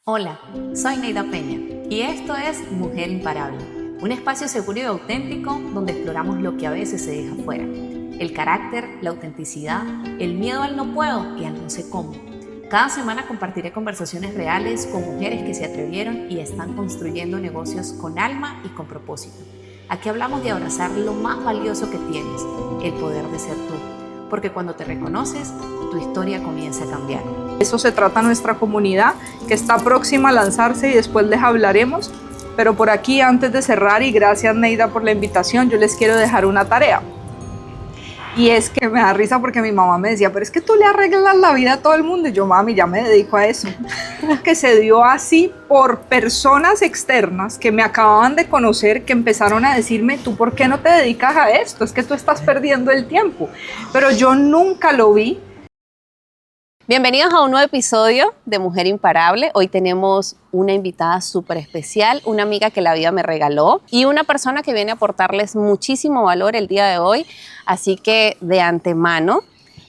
Hola, soy Neida Peña y esto es Mujer Imparable, un espacio seguro y auténtico donde exploramos lo que a veces se deja fuera. El carácter, la autenticidad, el miedo al no puedo y al no sé cómo. Cada semana compartiré conversaciones reales con mujeres que se atrevieron y están construyendo negocios con alma y con propósito. Aquí hablamos de abrazar lo más valioso que tienes, el poder de ser tú. Porque cuando te reconoces, tu historia comienza a cambiar. Eso se trata nuestra comunidad, que está próxima a lanzarse y después les hablaremos. Pero por aquí, antes de cerrar, y gracias Neida por la invitación, yo les quiero dejar una tarea. Y es que me da risa porque mi mamá me decía, pero es que tú le arreglas la vida a todo el mundo. Y yo, mami, ya me dedico a eso. Que se dio así por personas externas que me acababan de conocer, que empezaron a decirme, ¿tú por qué no te dedicas a esto? Es que tú estás perdiendo el tiempo. Pero yo nunca lo vi. Bienvenidos a un nuevo episodio de Mujer Imparable. Hoy tenemos una invitada súper especial, una amiga que la vida me regaló y una persona que viene a aportarles muchísimo valor el día de hoy. Así que de antemano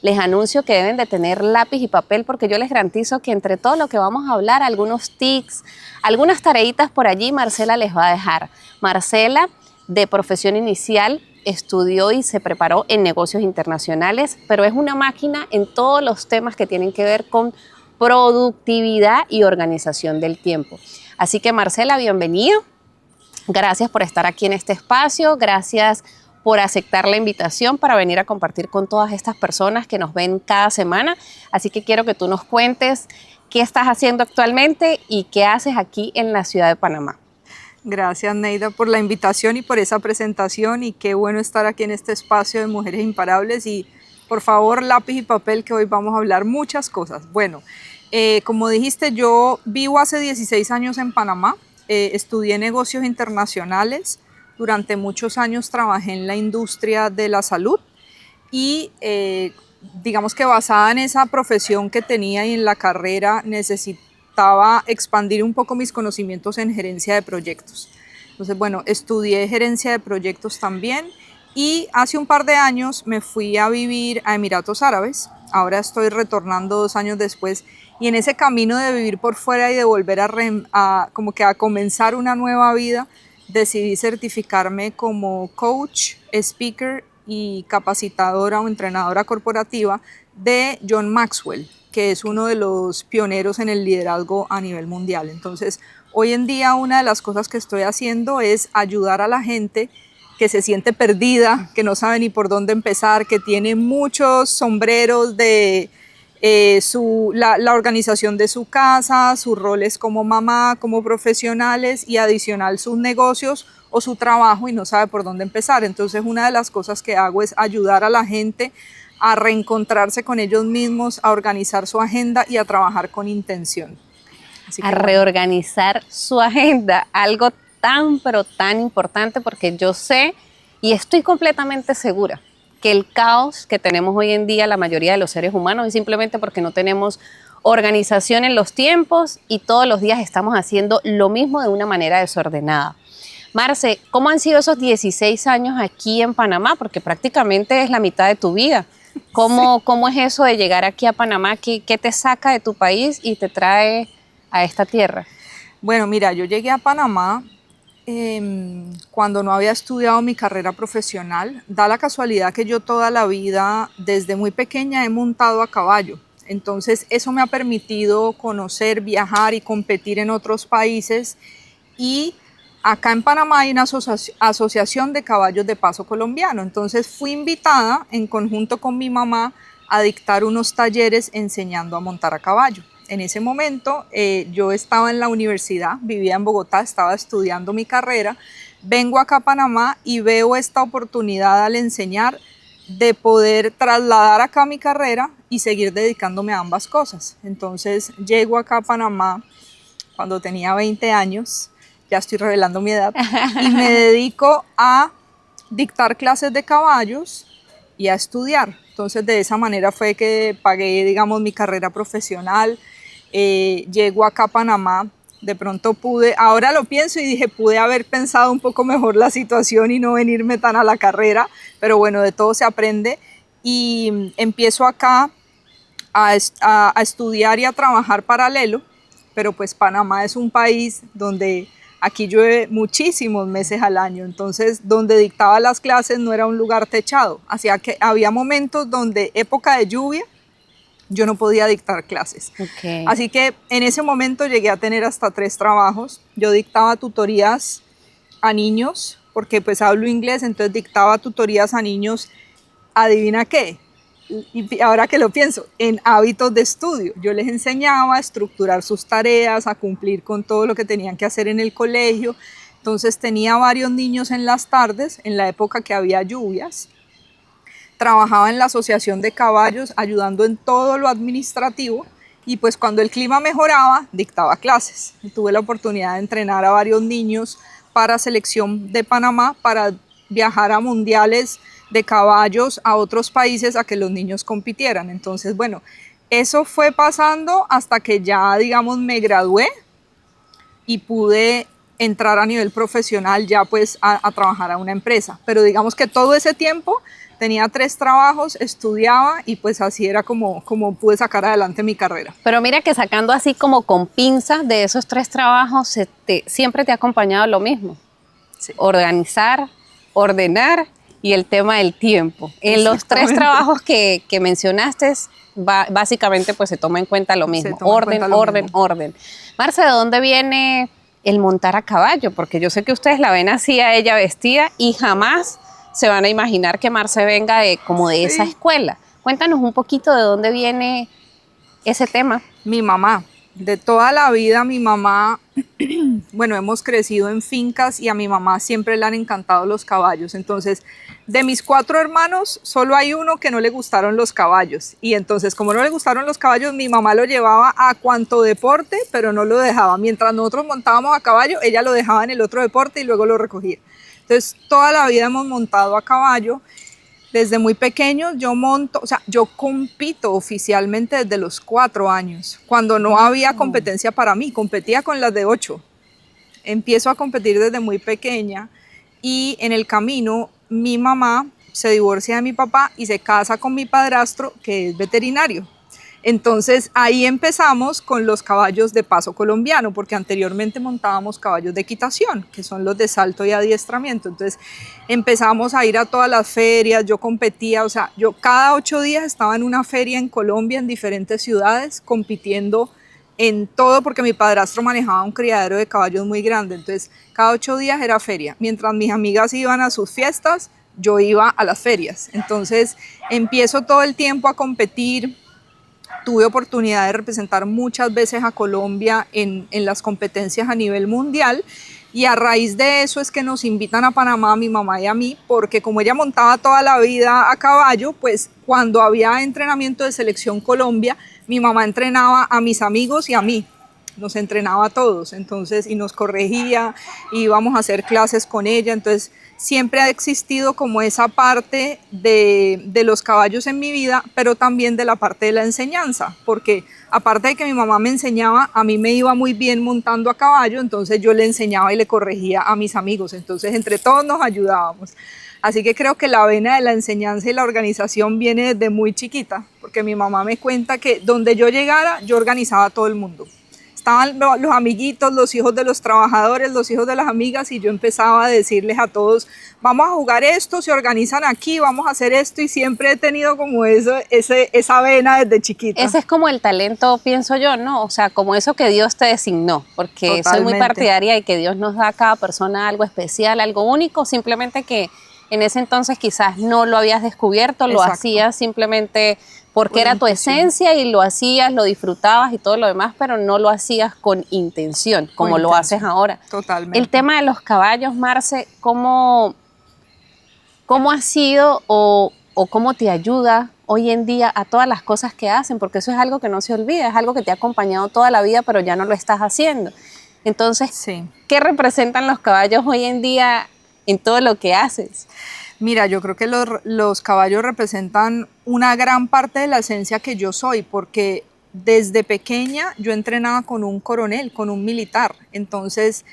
les anuncio que deben de tener lápiz y papel porque yo les garantizo que entre todo lo que vamos a hablar, algunos tics, algunas tareitas por allí, Marcela les va a dejar. Marcela, de profesión inicial, estudió y se preparó en negocios internacionales, pero es una máquina en todos los temas que tienen que ver con productividad y organización del tiempo. Así que Marcela, bienvenido. Gracias por estar aquí en este espacio, gracias por aceptar la invitación para venir a compartir con todas estas personas que nos ven cada semana. Así que quiero que tú nos cuentes qué estás haciendo actualmente y qué haces aquí en la ciudad de Panamá. Gracias Neida por la invitación y por esa presentación, y qué bueno estar aquí en este espacio de Mujeres Imparables. Y por favor, lápiz y papel, que hoy vamos a hablar muchas cosas. Bueno, como dijiste, yo vivo hace 16 años en Panamá, estudié negocios internacionales, durante muchos años trabajé en la industria de la salud y digamos que basada en esa profesión que tenía y en la carrera necesitaba expandir un poco mis conocimientos en gerencia de proyectos. Entonces, bueno, estudié gerencia de proyectos también y hace un par de años me fui a vivir a Emiratos Árabes. Ahora estoy retornando 2 años después, y en ese camino de vivir por fuera y de volver como que a comenzar una nueva vida, decidí certificarme como coach, speaker y capacitadora o entrenadora corporativa de John Maxwell, que es uno de los pioneros en el liderazgo a nivel mundial. Entonces, hoy en día una de las cosas que estoy haciendo es ayudar a la gente que se siente perdida, que no sabe ni por dónde empezar, que tiene muchos sombreros de la organización de su casa, sus roles como mamá, como profesionales, y adicional sus negocios o su trabajo, y no sabe por dónde empezar. Entonces, una de las cosas que hago es ayudar a la gente a reencontrarse con ellos mismos, a organizar su agenda y a trabajar con intención. Así que, reorganizar su agenda, algo tan pero tan importante, porque yo sé y estoy completamente segura que el caos que tenemos hoy en día la mayoría de los seres humanos es simplemente porque no tenemos organización en los tiempos y todos los días estamos haciendo lo mismo de una manera desordenada. Marce, ¿cómo han sido esos 16 años aquí en Panamá? Porque prácticamente es la mitad de tu vida. ¿Cómo es eso de llegar aquí a Panamá? ¿Qué te saca de tu país y te trae a esta tierra? Bueno, mira, yo llegué a Panamá cuando no había estudiado mi carrera profesional. Da la casualidad que yo toda la vida, desde muy pequeña, he montado a caballo. Entonces, eso me ha permitido conocer, viajar y competir en otros países. Y acá en Panamá hay una asociación de caballos de paso colombiano. Entonces, fui invitada en conjunto con mi mamá a dictar unos talleres enseñando a montar a caballo. En ese momento yo estaba en la universidad, vivía en Bogotá, estaba estudiando mi carrera, vengo acá a Panamá y veo esta oportunidad al enseñar de poder trasladar acá mi carrera y seguir dedicándome a ambas cosas. Entonces llego acá a Panamá cuando tenía 20 años, ya estoy revelando mi edad, y me dedico a dictar clases de caballos y a estudiar. Entonces de esa manera fue que pagué, digamos, mi carrera profesional. Llego acá a Panamá, de pronto ahora lo pienso y dije, pude haber pensado un poco mejor la situación y no venirme tan a la carrera, pero bueno, de todo se aprende, y empiezo acá a estudiar y a trabajar paralelo, pero pues Panamá es un país donde aquí llueve muchísimos meses al año, entonces donde dictaba las clases no era un lugar techado, así que había momentos donde época de lluvia yo no podía dictar clases. Okay. Así que en ese momento llegué a tener hasta 3 trabajos. Yo dictaba tutorías a niños, porque pues hablo inglés, entonces dictaba tutorías a niños, adivina qué, y ahora que lo pienso, en hábitos de estudio. Yo les enseñaba a estructurar sus tareas, a cumplir con todo lo que tenían que hacer en el colegio. Entonces tenía varios niños en las tardes, en la época que había lluvias. Trabajaba en la asociación de caballos, ayudando en todo lo administrativo, y pues cuando el clima mejoraba, dictaba clases. Tuve la oportunidad de entrenar a varios niños para selección de Panamá, para viajar a mundiales de caballos a otros países a que los niños compitieran. Entonces, bueno, eso fue pasando hasta que ya, digamos, me gradué y pude entrar a nivel profesional ya pues a trabajar a una empresa. Pero digamos que todo ese tiempo tenía 3 trabajos, estudiaba y pues así era como pude sacar adelante mi carrera. Pero mira que sacando así como con pinzas de esos 3 trabajos, siempre te ha acompañado lo mismo. Sí. Organizar, ordenar y el tema del tiempo. En los 3 trabajos que mencionaste, básicamente pues se toma en cuenta lo mismo. Orden. Marce, ¿de dónde viene el montar a caballo? Porque yo sé que ustedes la ven así a ella vestida y jamás se van a imaginar que Marce venga de esa escuela. Cuéntanos un poquito de dónde viene ese tema. Mi mamá, de toda la vida mi mamá, bueno, hemos crecido en fincas y a mi mamá siempre le han encantado los caballos. Entonces, de mis 4 hermanos, solo hay uno que no le gustaron los caballos. Y entonces, como no le gustaron los caballos, mi mamá lo llevaba a cuanto deporte, pero no lo dejaba. Mientras nosotros montábamos a caballo, ella lo dejaba en el otro deporte y luego lo recogía. Entonces, toda la vida hemos montado a caballo. Desde muy pequeño yo compito oficialmente desde los 4 años, cuando no había competencia para mí, competía con las de 8. Empiezo a competir desde muy pequeña y en el camino mi mamá se divorcia de mi papá y se casa con mi padrastro, que es veterinario. Entonces ahí empezamos con los caballos de paso colombiano, porque anteriormente montábamos caballos de equitación, que son los de salto y adiestramiento. Entonces empezamos a ir a todas las ferias, yo competía, yo cada 8 días estaba en una feria en Colombia, en diferentes ciudades, compitiendo en todo, porque mi padrastro manejaba un criadero de caballos muy grande. Entonces cada 8 días era feria. Mientras mis amigas iban a sus fiestas, yo iba a las ferias. Entonces empiezo todo el tiempo a competir. Tuve oportunidad de representar muchas veces a Colombia en las competencias a nivel mundial, y a raíz de eso es que nos invitan a Panamá, a mi mamá y a mí, porque como ella montaba toda la vida a caballo, pues cuando había entrenamiento de Selección Colombia, mi mamá entrenaba a mis amigos y a mí. Nos entrenaba a todos, entonces, y nos corregía, y íbamos a hacer clases con ella. Entonces siempre ha existido como esa parte de los caballos en mi vida, pero también de la parte de la enseñanza, porque aparte de que mi mamá me enseñaba, a mí me iba muy bien montando a caballo, entonces yo le enseñaba y le corregía a mis amigos, entonces entre todos nos ayudábamos. Así que creo que la vena de la enseñanza y la organización viene desde muy chiquita, porque mi mamá me cuenta que donde yo llegara, yo organizaba a todo el mundo. Estaban los amiguitos, los hijos de los trabajadores, los hijos de las amigas, y yo empezaba a decirles a todos, vamos a jugar esto, se organizan aquí, vamos a hacer esto, y siempre he tenido como esa vena desde chiquita. Ese es como el talento, pienso yo, ¿no? O sea, como eso que Dios te designó, porque Totalmente. Soy muy partidaria de que Dios nos da a cada persona algo especial, algo único, simplemente que en ese entonces quizás no lo habías descubierto, lo hacías simplemente porque era tu esencia y lo hacías, lo disfrutabas y todo lo demás, pero no lo hacías con intención, como lo haces ahora. Totalmente. El tema de los caballos, Marce, ¿cómo ha sido o cómo te ayuda hoy en día a todas las cosas que hacen? Porque eso es algo que no se olvida, es algo que te ha acompañado toda la vida, pero ya no lo estás haciendo. Entonces, sí. ¿Qué representan los caballos hoy en día en todo lo que haces? Mira, yo creo que los caballos representan una gran parte de la esencia que yo soy, porque desde pequeña yo entrenaba con un coronel, con un militar. Entonces,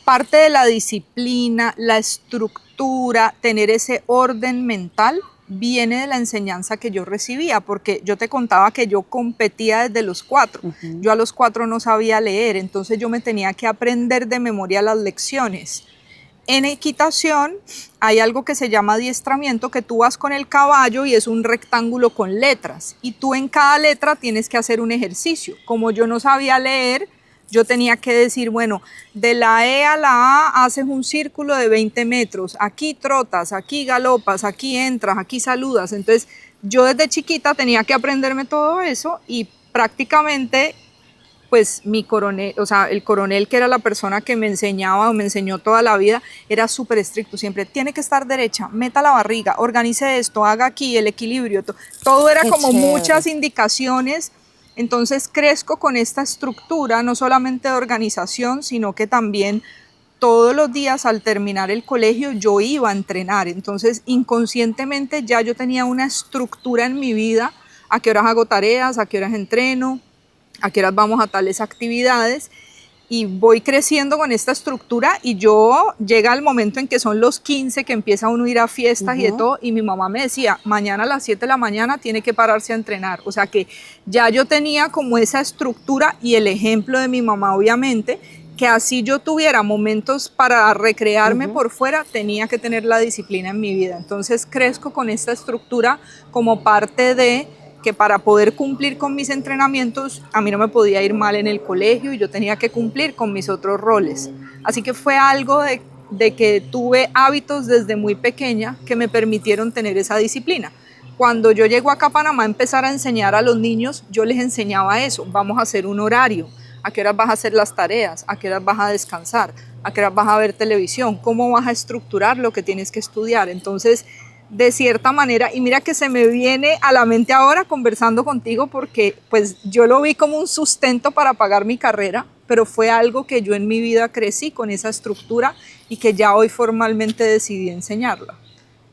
parte de la disciplina, la estructura, tener ese orden mental, viene de la enseñanza que yo recibía, porque yo te contaba que yo competía desde los 4. Yo a los 4 no sabía leer, entonces yo me tenía que aprender de memoria las lecciones. En equitación hay algo que se llama adiestramiento, que tú vas con el caballo y es un rectángulo con letras, y tú en cada letra tienes que hacer un ejercicio. Como yo no sabía leer, yo tenía que decir, bueno, de la E a la A haces un círculo de 20 metros, aquí trotas, aquí galopas, aquí entras, aquí saludas. Entonces yo desde chiquita tenía que aprenderme todo eso, y prácticamente pues mi coronel, o sea, el coronel, que era la persona que me enseñaba o me enseñó toda la vida, era súper estricto, siempre tiene que estar derecha, meta la barriga, organice esto, haga aquí el equilibrio, todo era Qué como chévere. muchas indicaciones. Entonces crezco con esta estructura, no solamente de organización, sino que también todos los días al terminar el colegio yo iba a entrenar. Entonces inconscientemente ya yo tenía una estructura en mi vida, a qué horas hago tareas, a qué horas entreno, a qué horas vamos a tales actividades, y voy creciendo con esta estructura, y yo llega el momento en que son los 15, que empieza uno a ir a fiestas y de todo, y mi mamá me decía, mañana a las 7 de la mañana tiene que pararse a entrenar. O sea que ya yo tenía como esa estructura, y el ejemplo de mi mamá obviamente, que así yo tuviera momentos para recrearme por fuera, tenía que tener la disciplina en mi vida. Entonces crezco con esta estructura como parte de que para poder cumplir con mis entrenamientos, a mí no me podía ir mal en el colegio, y yo tenía que cumplir con mis otros roles. Así que fue algo de que tuve hábitos desde muy pequeña que me permitieron tener esa disciplina. Cuando yo llego acá a Panamá a empezar a enseñar a los niños, yo les enseñaba eso: vamos a hacer un horario, a qué horas vas a hacer las tareas, a qué horas vas a descansar, a qué horas vas a ver televisión, cómo vas a estructurar lo que tienes que estudiar. Entonces, de cierta manera, y mira que se me viene a la mente ahora conversando contigo, porque pues yo lo vi como un sustento para pagar mi carrera, pero fue algo que yo en mi vida crecí con esa estructura, y que ya hoy formalmente decidí enseñarla.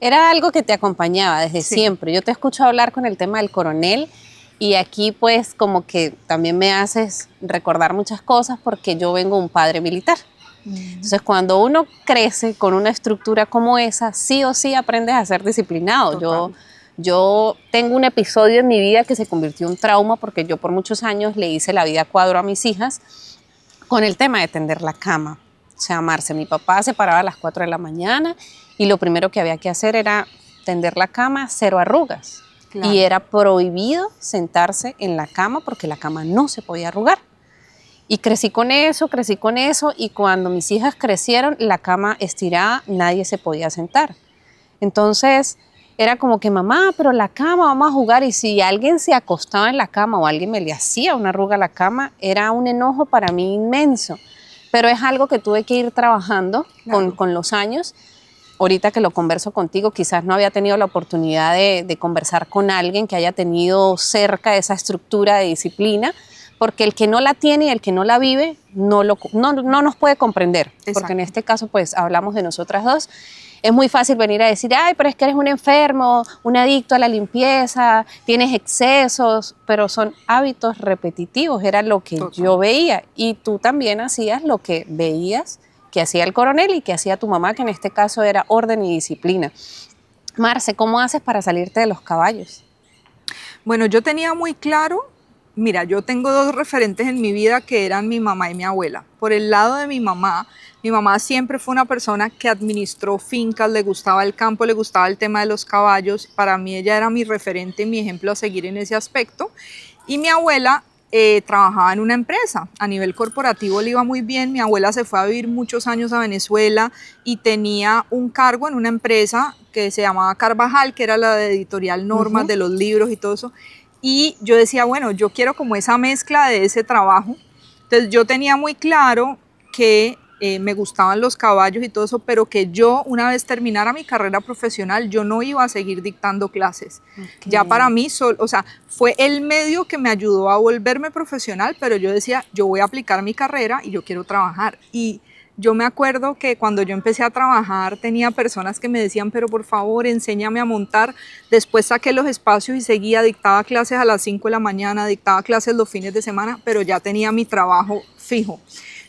Era algo que te acompañaba desde Sí. siempre. Yo te escucho hablar con el tema del coronel, y aquí pues como que también me haces recordar muchas cosas, porque yo vengo de un padre militar. Entonces, cuando uno crece con una estructura como esa, sí o sí aprendes a ser disciplinado. Yo tengo un episodio en mi vida que se convirtió en un trauma, porque yo por muchos años le hice la vida a cuadro a mis hijas con el tema de tender la cama. O sea, Marce, mi papá se paraba a las 4 de la mañana y lo primero que había que hacer era tender la cama, 0 arrugas. Claro. Y era prohibido sentarse en la cama, porque la cama no se podía arrugar. Y crecí con eso, y cuando mis hijas crecieron, la cama estirada, nadie se podía sentar. Entonces era como que, mamá, pero la cama, vamos a jugar. Y si alguien se acostaba en la cama o alguien me le hacía una arruga a la cama, era un enojo para mí inmenso. Pero es algo que tuve que ir trabajando con los años. Ahorita que lo converso contigo, quizás no había tenido la oportunidad de conversar con alguien que haya tenido cerca esa estructura de disciplina, porque el que no la tiene y el que no la vive no nos puede comprender. Exacto. Porque en este caso pues hablamos de nosotras dos. Es muy fácil venir a decir, ay, pero es que eres un enfermo, un adicto a la limpieza, tienes excesos, pero son hábitos repetitivos, era lo que yo veía, y tú también hacías lo que veías que hacía el coronel y que hacía tu mamá, que en este caso era orden y disciplina. Marce, ¿cómo haces para salirte de los caballos? Bueno, yo tenía muy claro, mira, yo tengo 2 referentes en mi vida que eran mi mamá y mi abuela. Por el lado de mi mamá siempre fue una persona que administró fincas, le gustaba el campo, le gustaba el tema de los caballos. Para mí ella era mi referente, mi ejemplo a seguir en ese aspecto. Y mi abuela trabajaba en una empresa, a nivel corporativo le iba muy bien. Mi abuela se fue a vivir muchos años a Venezuela y tenía un cargo en una empresa que se llamaba Carvajal, que era la de editorial Normas, de los libros y todo eso. Y yo decía, bueno, yo quiero como esa mezcla de ese trabajo. Entonces yo tenía muy claro que me gustaban los caballos y todo eso, pero que yo, una vez terminara mi carrera profesional, yo no iba a seguir dictando clases. Okay. Ya para mí, o sea, fue el medio que me ayudó a volverme profesional, pero yo decía, yo voy a aplicar mi carrera y yo quiero trabajar. Y yo me acuerdo que cuando yo empecé a trabajar tenía personas que me decían, pero por favor, enséñame a montar. Después saqué los espacios y seguía, dictaba clases a las 5 de la mañana, dictaba clases los fines de semana, pero ya tenía mi trabajo fijo.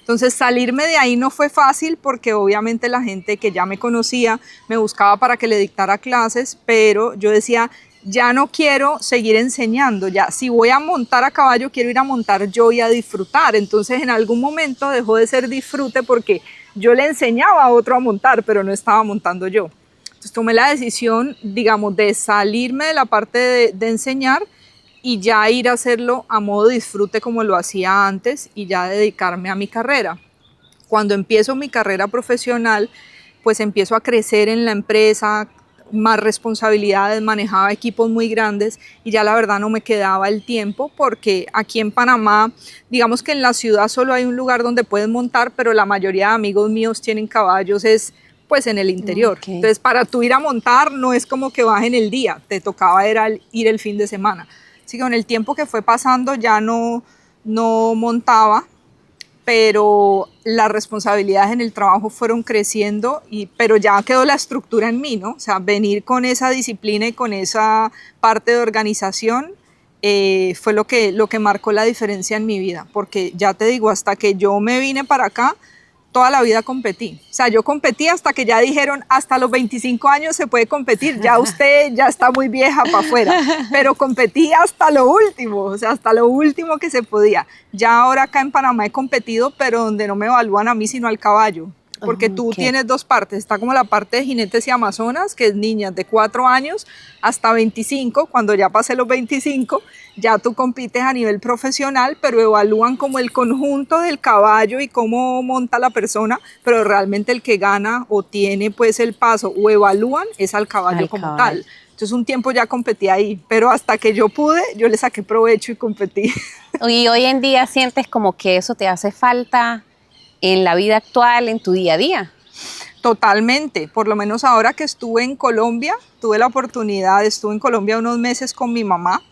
Entonces salirme de ahí no fue fácil porque obviamente la gente que ya me conocía me buscaba para que le dictara clases, pero yo decía, ya no quiero seguir enseñando, ya si voy a montar a caballo quiero ir a montar yo y a disfrutar. Entonces en algún momento dejó de ser disfrute porque yo le enseñaba a otro a montar, pero no estaba montando yo. Entonces tomé la decisión, digamos, de salirme de la parte de enseñar y ya ir a hacerlo a modo disfrute como lo hacía antes y ya dedicarme a mi carrera. Cuando empiezo mi carrera profesional, pues empiezo a crecer en la empresa, más responsabilidades, manejaba equipos muy grandes y ya la verdad no me quedaba el tiempo porque aquí en Panamá, digamos que en la ciudad solo hay un lugar donde puedes montar, pero la mayoría de amigos míos tienen caballos es pues en el interior. Okay. Entonces para tú ir a montar no es como que vas en el día, te tocaba ir el fin de semana. Así que con el tiempo que fue pasando ya no montaba, pero las responsabilidades en el trabajo fueron creciendo, pero ya quedó la estructura en mí, ¿no? O sea, venir con esa disciplina y con esa parte de organización fue lo que marcó la diferencia en mi vida, porque ya te digo, hasta que yo me vine para acá, toda la vida competí. O sea, yo competí hasta que ya dijeron, hasta los 25 años se puede competir, ya usted ya está muy vieja para afuera, pero competí hasta lo último, o sea, hasta lo último que se podía. Ya ahora acá en Panamá he competido, pero donde no me evalúan a mí, sino al caballo. Porque tú tienes dos partes, está como la parte de jinetes y amazonas, que es niñas de 4 años hasta 25, cuando ya pasé los 25, ya tú compites a nivel profesional, pero evalúan como el conjunto del caballo y cómo monta la persona, pero realmente el que gana o tiene pues el paso o evalúan es al caballo como tal. Entonces un tiempo ya competí ahí, pero hasta que yo pude, yo le saqué provecho y competí. Y hoy en día sientes como que eso te hace falta en la vida actual, en tu día a día. Totalmente, por lo menos ahora que estuve en Colombia, estuve en Colombia unos meses con mi mamá,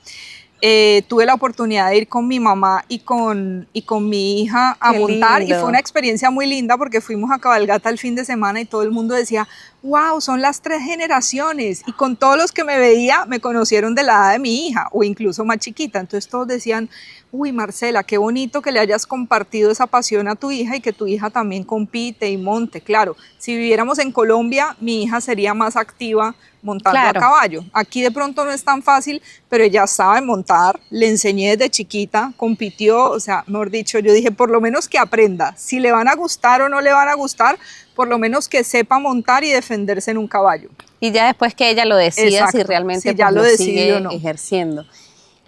tuve la oportunidad de ir con mi mamá y con mi hija a montar y fue una experiencia muy linda porque fuimos a cabalgata el fin de semana y todo el mundo decía, wow, son las 3 generaciones y con todos los que me veía me conocieron de la edad de mi hija o incluso más chiquita, entonces todos decían, uy Marcela, qué bonito que le hayas compartido esa pasión a tu hija y que tu hija también compite y monte. Claro, si viviéramos en Colombia, mi hija sería más activa montando a caballo. Aquí de pronto no es tan fácil, pero ella sabe montar, le enseñé desde chiquita, compitió, o sea, mejor dicho, yo dije, por lo menos que aprenda, si le van a gustar o no le van a gustar, por lo menos que sepa montar y defenderse en un caballo. Y ya después que ella lo decida, si realmente si ya pues, lo sigue o no. Ejerciendo.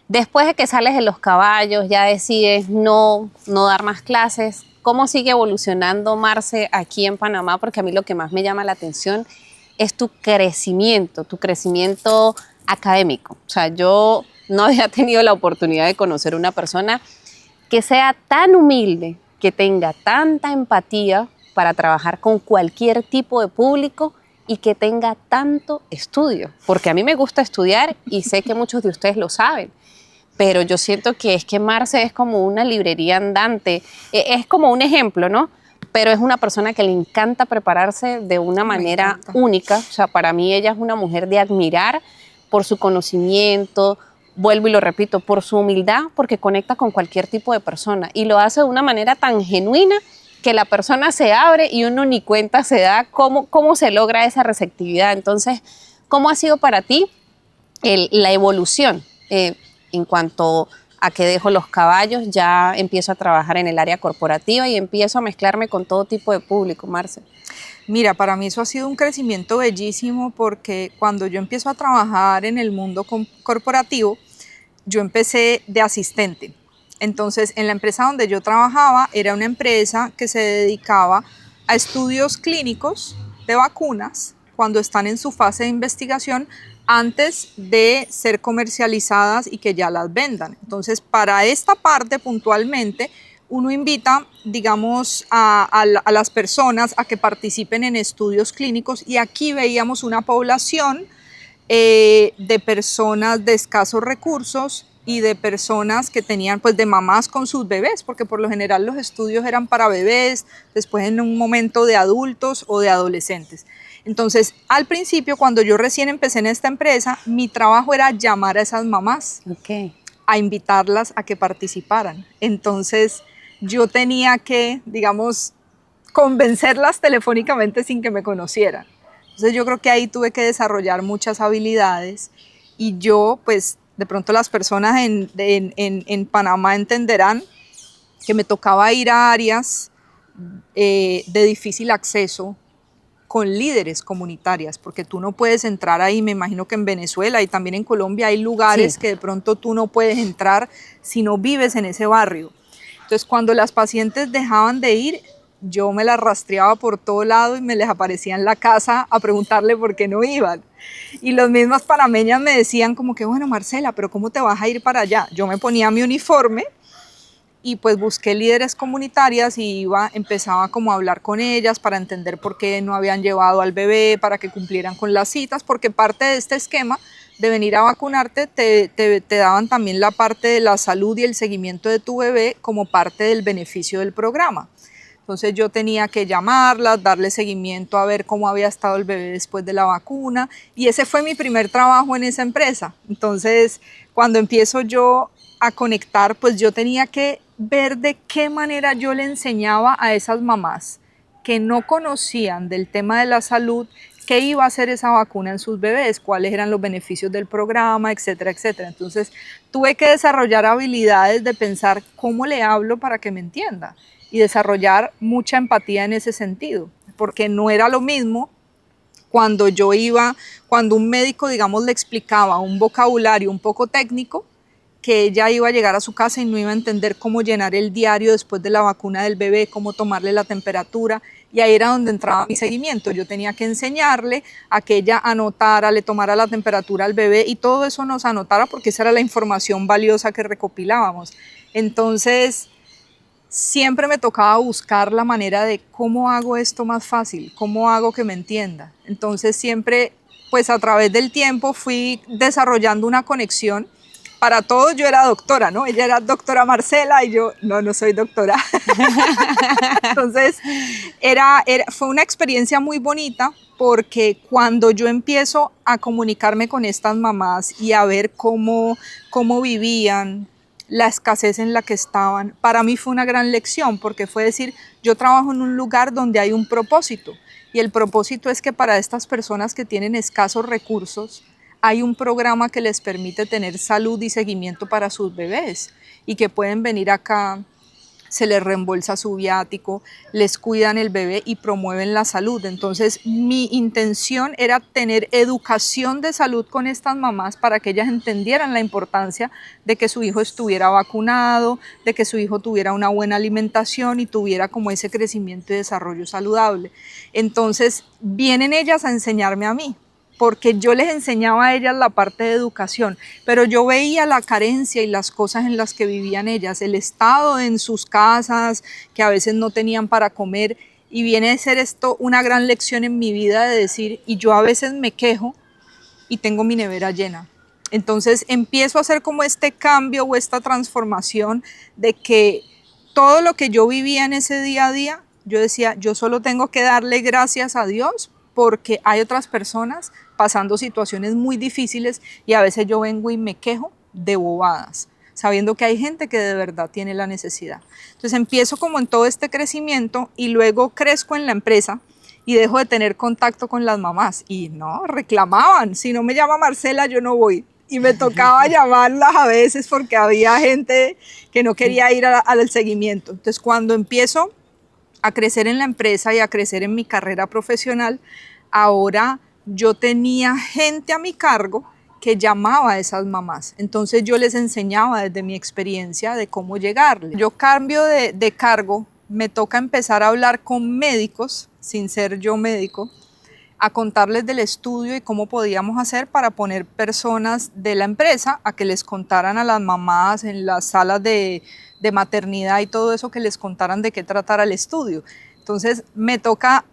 Después de que sales de los caballos, ya decides no dar más clases. ¿Cómo sigue evolucionando Marce aquí en Panamá? Porque a mí lo que más me llama la atención es tu crecimiento académico. O sea, yo no había tenido la oportunidad de conocer una persona que sea tan humilde, que tenga tanta empatía para trabajar con cualquier tipo de público y que tenga tanto estudio. Porque a mí me gusta estudiar y sé que muchos de ustedes lo saben. Pero yo siento que es que Marce es como una librería andante, es como un ejemplo, ¿no? Pero es una persona que le encanta prepararse de una manera única. O sea, para mí ella es una mujer de admirar por su conocimiento, vuelvo y lo repito, por su humildad, porque conecta con cualquier tipo de persona y lo hace de una manera tan genuina que la persona se abre y uno ni cuenta se da cómo se logra esa receptividad. Entonces, ¿cómo ha sido para ti la evolución? En cuanto a que dejo los caballos, ya empiezo a trabajar en el área corporativa y empiezo a mezclarme con todo tipo de público, Marce. Mira, para mí eso ha sido un crecimiento bellísimo porque cuando yo empiezo a trabajar en el mundo corporativo, yo empecé de asistente. Entonces, en la empresa donde yo trabajaba, era una empresa que se dedicaba a estudios clínicos de vacunas cuando están en su fase de investigación antes de ser comercializadas y que ya las vendan. Entonces, para esta parte puntualmente, uno invita, digamos, a las personas a que participen en estudios clínicos y aquí veíamos una población de personas de escasos recursos y de personas que tenían, pues, de mamás con sus bebés, porque por lo general los estudios eran para bebés, después en un momento de adultos o de adolescentes. Entonces, al principio, cuando yo recién empecé en esta empresa, mi trabajo era llamar a esas mamás, a invitarlas a que participaran. Entonces, yo tenía que, digamos, convencerlas telefónicamente sin que me conocieran. Entonces yo creo que ahí tuve que desarrollar muchas habilidades y yo, pues, de pronto las personas en Panamá entenderán que me tocaba ir a áreas de difícil acceso con líderes comunitarias, porque tú no puedes entrar ahí. Me imagino que en Venezuela y también en Colombia hay lugares Sí. que de pronto tú no puedes entrar si no vives en ese barrio. Entonces, cuando las pacientes dejaban de ir, yo me las rastreaba por todo lado y me les aparecía en la casa a preguntarle por qué no iban. Y las mismas panameñas me decían como que, bueno, Marcela, pero ¿cómo te vas a ir para allá? Yo me ponía mi uniforme y pues busqué líderes comunitarias y empezaba como a hablar con ellas para entender por qué no habían llevado al bebé, para que cumplieran con las citas, porque parte de este esquema de venir a vacunarte te daban también la parte de la salud y el seguimiento de tu bebé como parte del beneficio del programa. Entonces yo tenía que llamarlas, darle seguimiento a ver cómo había estado el bebé después de la vacuna y ese fue mi primer trabajo en esa empresa. Entonces cuando empiezo yo a conectar, pues yo tenía que ver de qué manera yo le enseñaba a esas mamás que no conocían del tema de la salud qué iba a hacer esa vacuna en sus bebés, cuáles eran los beneficios del programa, etcétera, etcétera. Entonces tuve que desarrollar habilidades de pensar cómo le hablo para que me entienda y desarrollar mucha empatía en ese sentido, porque no era lo mismo cuando cuando un médico, digamos, le explicaba un vocabulario un poco técnico, que ella iba a llegar a su casa y no iba a entender cómo llenar el diario después de la vacuna del bebé, cómo tomarle la temperatura, y ahí era donde entraba mi seguimiento. Yo tenía que enseñarle a que ella anotara, le tomara la temperatura al bebé y todo eso nos anotara porque esa era la información valiosa que recopilábamos. Entonces, siempre me tocaba buscar la manera de cómo hago esto más fácil, cómo hago que me entienda. Entonces siempre, pues a través del tiempo fui desarrollando una conexión. Para todos yo era doctora, ¿no? Ella era doctora Marcela y yo no soy doctora. Entonces fue una experiencia muy bonita porque cuando yo empiezo a comunicarme con estas mamás y a ver cómo vivían, la escasez en la que estaban, para mí fue una gran lección porque fue decir, yo trabajo en un lugar donde hay un propósito y el propósito es que para estas personas que tienen escasos recursos hay un programa que les permite tener salud y seguimiento para sus bebés y que pueden venir acá, se les reembolsa su viático, les cuidan el bebé y promueven la salud. Entonces mi intención era tener educación de salud con estas mamás para que ellas entendieran la importancia de que su hijo estuviera vacunado, de que su hijo tuviera una buena alimentación y tuviera como ese crecimiento y desarrollo saludable. Entonces vienen ellas a enseñarme a mí, porque yo les enseñaba a ellas la parte de educación, pero yo veía la carencia y las cosas en las que vivían ellas, el estado en sus casas, que a veces no tenían para comer, y viene a ser esto una gran lección en mi vida de decir, y yo a veces me quejo y tengo mi nevera llena. Entonces empiezo a hacer como este cambio o esta transformación de que todo lo que yo vivía en ese día a día, yo decía, yo solo tengo que darle gracias a Dios porque hay otras personas pasando situaciones muy difíciles y a veces yo vengo y me quejo de bobadas, sabiendo que hay gente que de verdad tiene la necesidad. Entonces empiezo como en todo este crecimiento y luego crezco en la empresa y dejo de tener contacto con las mamás y no, reclamaban, si no me llama Marcela yo no voy. Y me tocaba llamarlas a veces porque había gente que no quería ir al seguimiento. Entonces cuando empiezo a crecer en la empresa y a crecer en mi carrera profesional, ahora yo tenía gente a mi cargo que llamaba a esas mamás. Entonces yo les enseñaba desde mi experiencia de cómo llegarle. Yo cambio de cargo, me toca empezar a hablar con médicos, sin ser yo médico, a contarles del estudio y cómo podíamos hacer para poner personas de la empresa a que les contaran a las mamás en las salas de maternidad y todo eso, que les contaran de qué tratara el estudio. Entonces me toca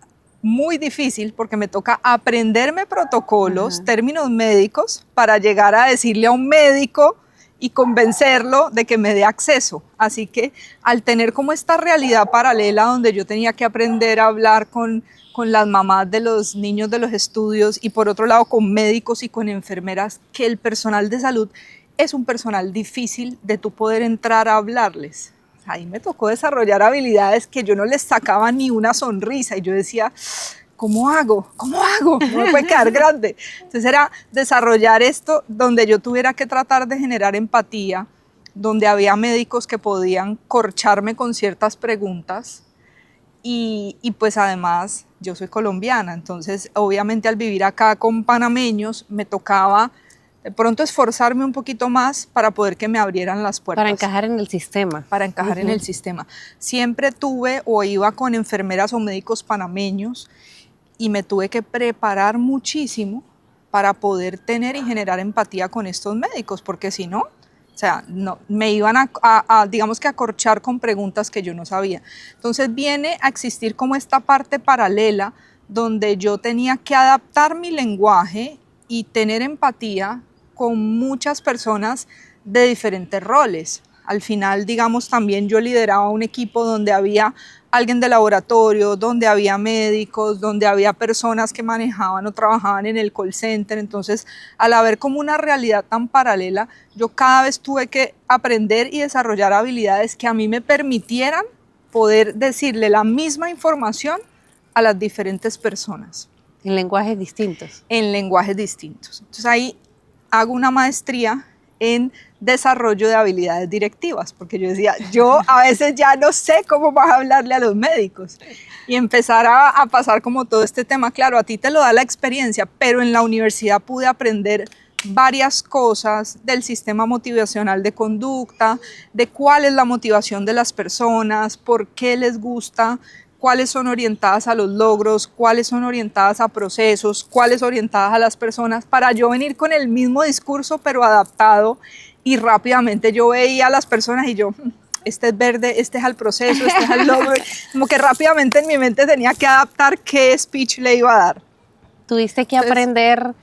muy difícil porque me toca aprenderme protocolos, términos médicos para llegar a decirle a un médico y convencerlo de que me dé acceso. Así que al tener como esta realidad paralela donde yo tenía que aprender a hablar con las mamás de los niños de los estudios y por otro lado con médicos y con enfermeras, que el personal de salud es un personal difícil de tú poder entrar a hablarles. ahí me tocó desarrollar habilidades que yo no les sacaba ni una sonrisa y yo decía, ¿cómo hago? ¿Cómo hago? No me puede quedar grande. Entonces era desarrollar esto donde yo tuviera que tratar de generar empatía, donde había médicos que podían corcharme con ciertas preguntas y pues además yo soy colombiana, entonces obviamente al vivir acá con panameños me tocaba de pronto esforzarme un poquito más para poder que me abrieran las puertas. Para encajar en el sistema. Para encajar en el sistema. Siempre tuve o iba con enfermeras o médicos panameños y me tuve que preparar muchísimo para poder tener y generar empatía con estos médicos, porque si no, o sea, no, me iban digamos que a corchar con preguntas que yo no sabía. Entonces viene a existir como esta parte paralela donde yo tenía que adaptar mi lenguaje y tener empatía con muchas personas de diferentes roles. Al final, digamos, también yo lideraba un equipo donde había alguien de laboratorio, donde había médicos, donde había personas que manejaban o trabajaban en el call center. Entonces, al haber como una realidad tan paralela, yo cada vez tuve que aprender y desarrollar habilidades que a mí me permitieran poder decirle la misma información a las diferentes personas. En lenguajes distintos. En lenguajes distintos. Entonces ahí hago una maestría en desarrollo de habilidades directivas, porque yo decía, yo a veces ya no sé cómo vas a hablarle a los médicos y empezar a pasar como todo este tema. Claro, a ti te lo da la experiencia, pero en la universidad pude aprender varias cosas del sistema motivacional de conducta, de cuál es la motivación de las personas, por qué les gusta, cuáles son orientadas a los logros, cuáles son orientadas a procesos, cuáles orientadas a las personas, para yo venir con el mismo discurso pero adaptado y rápidamente yo veía a las personas y yo, este es verde, este es al proceso, este es al logro, como que rápidamente en mi mente tenía que adaptar qué speech le iba a dar. Tuviste que aprender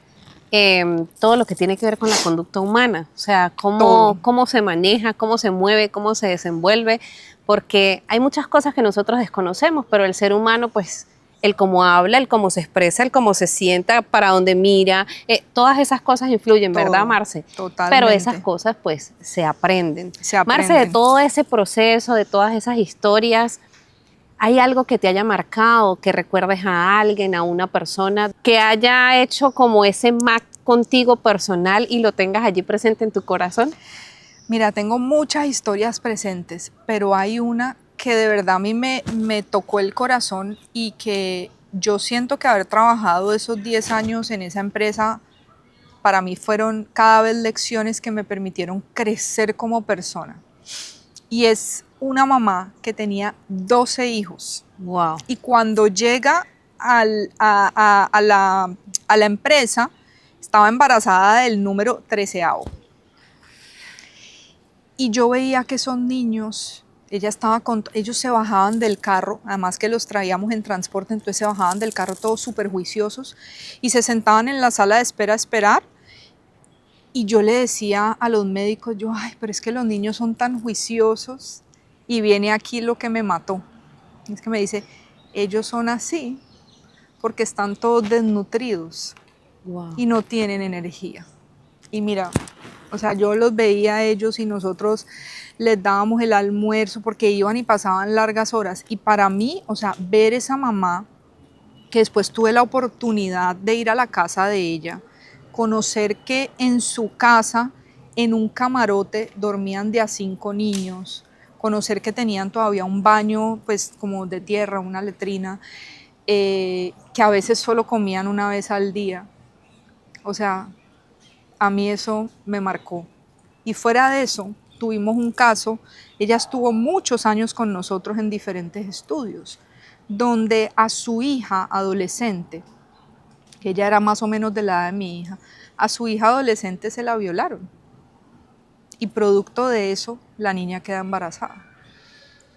todo lo que tiene que ver con la conducta humana, o sea, cómo se maneja, cómo se mueve, cómo se desenvuelve, porque hay muchas cosas que nosotros desconocemos, pero el ser humano, pues, el cómo habla, el cómo se expresa, el cómo se sienta, para dónde mira, todas esas cosas influyen, Todo, ¿verdad, Marce? totalmente. Pero esas cosas, pues, se aprenden. Se aprenden. Marce, de todo ese proceso, de todas esas historias, ¿hay algo que te haya marcado, que recuerdes a alguien, a una persona, que haya hecho como ese match contigo personal y lo tengas allí presente en tu corazón? Mira, tengo muchas historias presentes, pero hay una que de verdad a mí me tocó el corazón y que yo siento que haber trabajado esos 10 años en esa empresa, para mí fueron cada vez lecciones que me permitieron crecer como persona. Y es una mamá que tenía 12 hijos. Wow. Y cuando llega a la empresa, estaba embarazada del número 13º. Y yo veía que esos niños, ellos se bajaban del carro, además que los traíamos en transporte, entonces se bajaban del carro todos súper juiciosos y se sentaban en la sala de espera a esperar. Y yo le decía a los médicos, ay, pero es que los niños son tan juiciosos. Y viene aquí lo que me mató. Es que me dice, ellos son así porque están todos desnutridos. Wow. Y no tienen energía. Y mira, o sea, yo los veía a ellos y nosotros les dábamos el almuerzo porque iban y pasaban largas horas. Y para mí, o sea, ver esa mamá, que después tuve la oportunidad de ir a la casa de ella, conocer que en su casa, en un camarote, dormían de a 5 niños, conocer que tenían todavía un baño, pues como de tierra, una letrina, que a veces solo comían una vez al día. O sea, a mí eso me marcó. Y fuera de eso, tuvimos un caso, ella estuvo muchos años con nosotros en diferentes estudios, donde a su hija adolescente, que ella era más o menos de la edad de mi hija, a su hija adolescente se la violaron. Y producto de eso, la niña queda embarazada.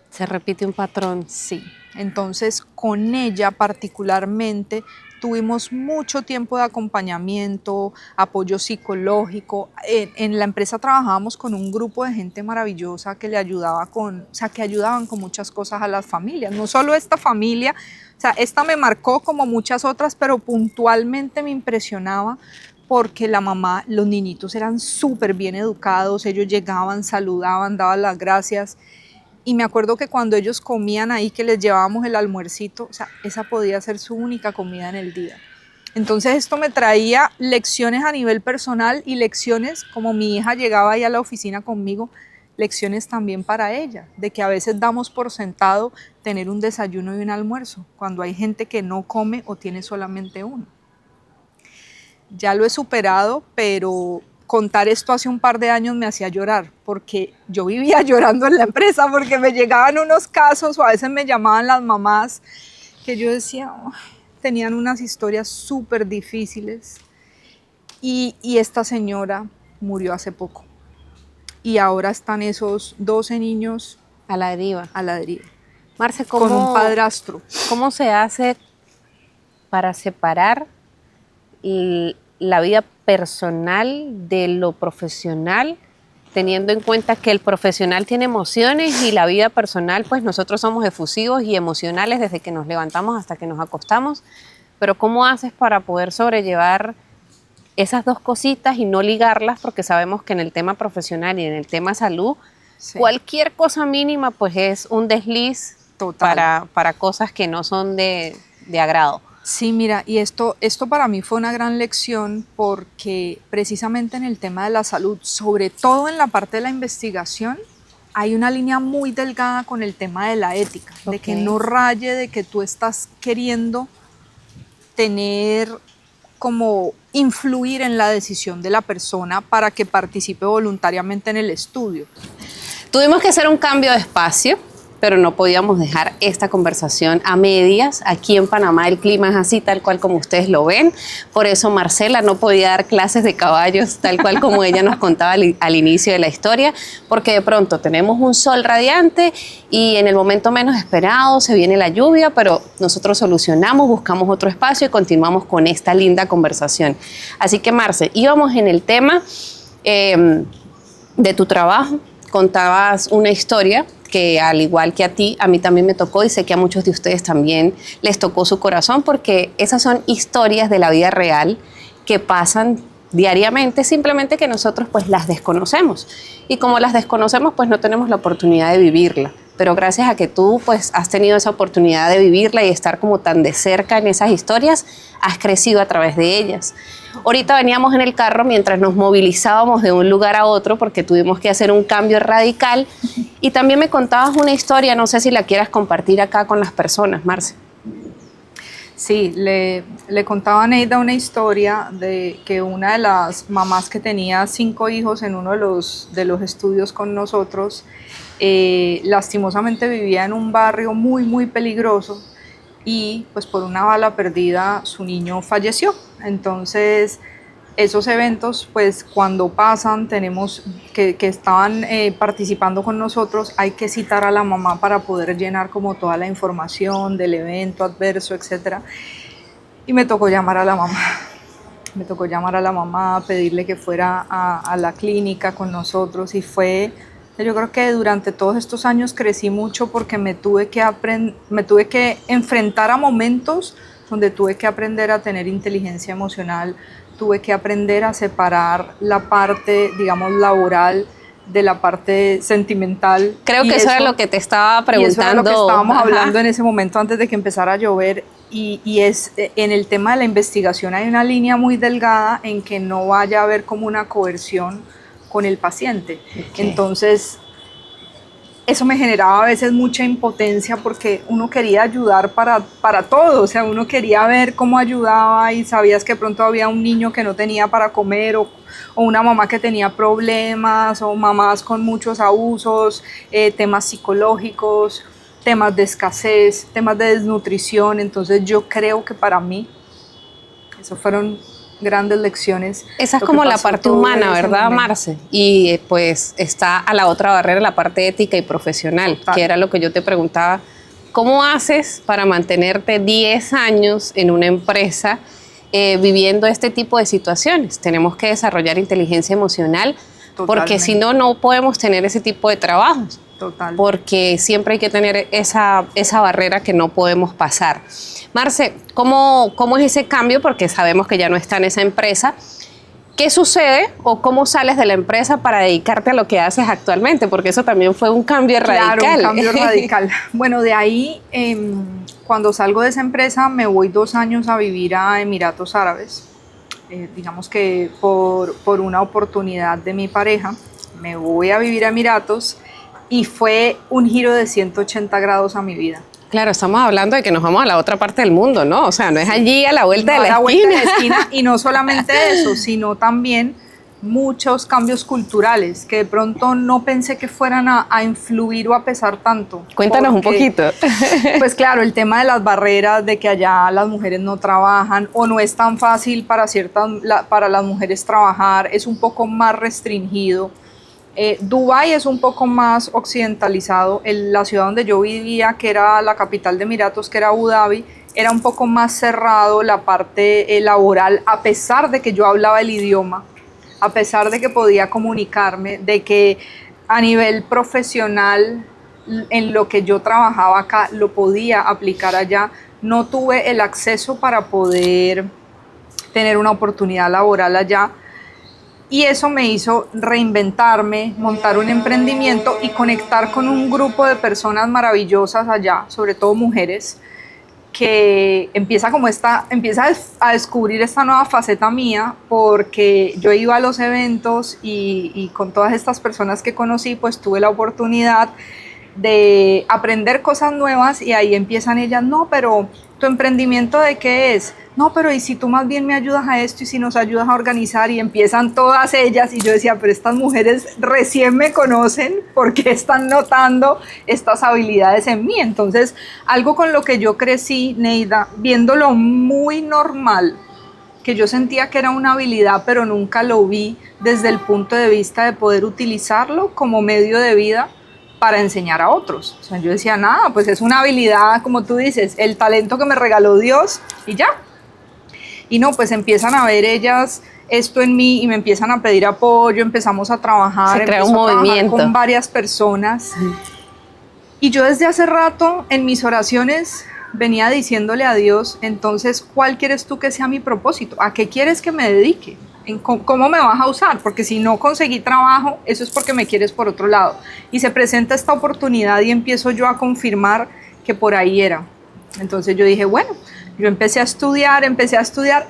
Se repite un patrón. Sí. Entonces, con ella particularmente, tuvimos mucho tiempo de acompañamiento, apoyo psicológico. En la empresa trabajábamos con un grupo de gente maravillosa que le ayudaba que ayudaban con muchas cosas a las familias. No solo esta familia, o sea, esta me marcó como muchas otras, pero puntualmente me impresionaba porque la mamá, los niñitos eran súper bien educados, ellos llegaban, saludaban, daban las gracias. Y me acuerdo que cuando ellos comían ahí, que les llevábamos el almuercito, o sea, esa podía ser su única comida en el día. Entonces esto me traía lecciones a nivel personal y lecciones, como mi hija llegaba ahí a la oficina conmigo, lecciones también para ella, de que a veces damos por sentado tener un desayuno y un almuerzo, cuando hay gente que no come o tiene solamente uno. Ya lo he superado, pero contar esto hace un par de años me hacía llorar, porque yo vivía llorando en la empresa, porque me llegaban unos casos o a veces me llamaban las mamás que yo decía, oh, tenían unas historias súper difíciles y esta señora murió hace poco y ahora están esos 12 niños A la deriva. a la deriva. Marce, Con un padrastro. ¿cómo se hace para separar la vida personal de lo profesional, teniendo en cuenta que el profesional tiene emociones y la vida personal, pues nosotros somos efusivos y emocionales desde que nos levantamos hasta que nos acostamos? Pero ¿cómo haces para poder sobrellevar esas dos cositas y no ligarlas? Porque sabemos que en el tema profesional y en el tema salud, Sí. cualquier cosa mínima pues es un desliz Total. para cosas que no son de agrado. Sí, mira, y esto para mí fue una gran lección porque precisamente en el tema de la salud, sobre todo en la parte de la investigación, hay una línea muy delgada con el tema de la ética, de que Ok. no raye de que tú estás queriendo tener como influir en la decisión de la persona para que participe voluntariamente en el estudio. Tuvimos que hacer un cambio de espacio, pero no podíamos dejar esta conversación a medias. Aquí en Panamá el clima es así, tal cual como ustedes lo ven. Por eso Marcela no podía dar clases de caballos, tal cual como ella nos contaba al inicio de la historia, porque de pronto tenemos un sol radiante y en el momento menos esperado se viene la lluvia, pero nosotros solucionamos, buscamos otro espacio y continuamos con esta linda conversación. Así que Marce, íbamos en el tema de tu trabajo. Contabas una historia que al igual que a ti, a mí también me tocó y sé que a muchos de ustedes también les tocó su corazón, porque esas son historias de la vida real que pasan diariamente, simplemente que nosotros pues las desconocemos. Y como las desconocemos, pues no tenemos la oportunidad de vivirla. Pero gracias a que tú pues has tenido esa oportunidad de vivirla y estar como tan de cerca en esas historias, has crecido a través de ellas. Ahorita veníamos en el carro mientras nos movilizábamos de un lugar a otro porque tuvimos que hacer un cambio radical y también me contabas una historia, no sé si la quieras compartir acá con las personas, Marce. Sí, le contaba a Neida una historia de que una de las mamás que tenía 5 hijos en uno de los estudios con nosotros, lastimosamente vivía en un barrio muy, muy peligroso y pues por una bala perdida su niño falleció. Entonces esos eventos pues cuando pasan tenemos que estaban participando con nosotros, hay que citar a la mamá para poder llenar como toda la información del evento adverso, etcétera. Y me tocó llamar a la mamá. Me tocó llamar a la mamá, pedirle que fuera a la clínica con nosotros y fue, yo creo que durante todos estos años crecí mucho porque me tuve que enfrentar a momentos donde tuve que aprender a tener inteligencia emocional, tuve que aprender a separar la parte, digamos, laboral de la parte sentimental. Creo que eso era lo que te estaba preguntando. Y eso era lo que estábamos Ajá. hablando en ese momento antes de que empezara a llover. Y es en el tema de la investigación hay una línea muy delgada en que no vaya a haber como una coerción con el paciente. Okay. Entonces, eso me generaba a veces mucha impotencia porque uno quería ayudar para todo, o sea, uno quería ver cómo ayudaba y sabías que pronto había un niño que no tenía para comer o una mamá que tenía problemas o mamás con muchos abusos, temas psicológicos, temas de escasez, temas de desnutrición. Entonces yo creo que para mí eso fueron grandes lecciones. Esa es como la parte humana, ¿verdad, Marce? Y pues está a la otra barrera la parte ética y profesional, Total. que era lo que yo te preguntaba. ¿Cómo haces para mantenerte 10 años en una empresa viviendo este tipo de situaciones? Tenemos que desarrollar inteligencia emocional. Totalmente. Porque si no, no podemos tener ese tipo de trabajos. Total. Porque siempre hay que tener esa barrera que no podemos pasar. Marce, ¿cómo es ese cambio? Porque sabemos que ya no está en esa empresa. ¿Qué sucede o cómo sales de la empresa para dedicarte a lo que haces actualmente? Porque eso también fue un cambio radical. Claro, un cambio radical. Bueno, de ahí, cuando salgo de esa empresa, me voy 2 años a vivir a Emiratos Árabes. Digamos que por una oportunidad de mi pareja, me voy a vivir a Emiratos y fue un giro de 180 grados a mi vida. Claro, estamos hablando de que nos vamos a la otra parte del mundo, ¿no? O sea, no es allí a la vuelta de la esquina. Y no solamente eso, sino también muchos cambios culturales que de pronto no pensé que fueran a influir o a pesar tanto. Cuéntanos un poquito. Pues claro, el tema de las barreras, de que allá las mujeres no trabajan o no es tan fácil para las mujeres trabajar, es un poco más restringido. Dubái es un poco más occidentalizado. La ciudad donde yo vivía, que era la capital de Emiratos, que era Abu Dhabi, era un poco más cerrado la parte laboral, a pesar de que yo hablaba el idioma, a pesar de que podía comunicarme, de que a nivel profesional en lo que yo trabajaba acá lo podía aplicar allá. No tuve el acceso para poder tener una oportunidad laboral allá. Y eso me hizo reinventarme, montar un emprendimiento y conectar con un grupo de personas maravillosas allá, sobre todo mujeres, que empieza a descubrir esta nueva faceta mía, porque yo iba a los eventos y con todas estas personas que conocí, pues tuve la oportunidad de aprender cosas nuevas y ahí empiezan ellas, no, pero ¿tu emprendimiento de qué es? No, pero ¿y si tú más bien me ayudas a esto y si nos ayudas a organizar? Y empiezan todas ellas y yo decía, pero estas mujeres recién me conocen, ¿por qué están notando estas habilidades en mí? Entonces, algo con lo que yo crecí, Neida, viéndolo muy normal, que yo sentía que era una habilidad, pero nunca lo vi desde el punto de vista de poder utilizarlo como medio de vida para enseñar a otros. O sea, yo decía, nada, pues es una habilidad, como tú dices, el talento que me regaló Dios y ya. Y no, pues empiezan a ver ellas esto en mí y me empiezan a pedir apoyo, empezamos a trabajar, se crea un movimiento con varias personas. Y yo desde hace rato en mis oraciones venía diciéndole a Dios, entonces, ¿cuál quieres tú que sea mi propósito? ¿A qué quieres que me dedique? ¿Cómo me vas a usar? Porque si no conseguí trabajo, eso es porque me quieres por otro lado. Y se presenta esta oportunidad y empiezo yo a confirmar que por ahí era. Entonces yo dije, bueno, yo empecé a estudiar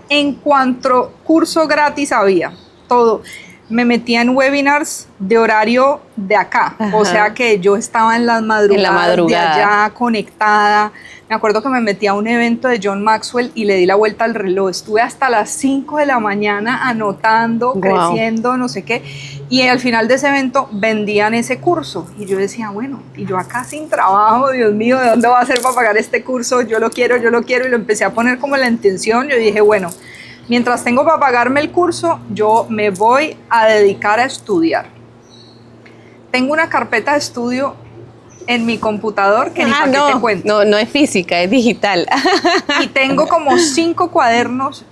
en cuanto curso gratis había, todo. Me metía en webinars de horario de acá. Ajá. O sea que yo estaba en las madrugadas de allá conectada. Me acuerdo que me metí a un evento de John Maxwell y le di la vuelta al reloj. Estuve hasta las 5 de la mañana anotando, creciendo, no sé qué. Y al final de ese evento vendían ese curso. Y yo decía, bueno, y yo acá sin trabajo, Dios mío, ¿de dónde va a ser para pagar este curso? Yo lo quiero. Y lo empecé a poner como la intención. Yo dije, bueno, mientras tengo para pagarme el curso, yo me voy a dedicar a estudiar. Tengo una carpeta de estudio en mi computador que ni para qué te cuento. No es física, es digital. Y tengo como 5 cuadernos.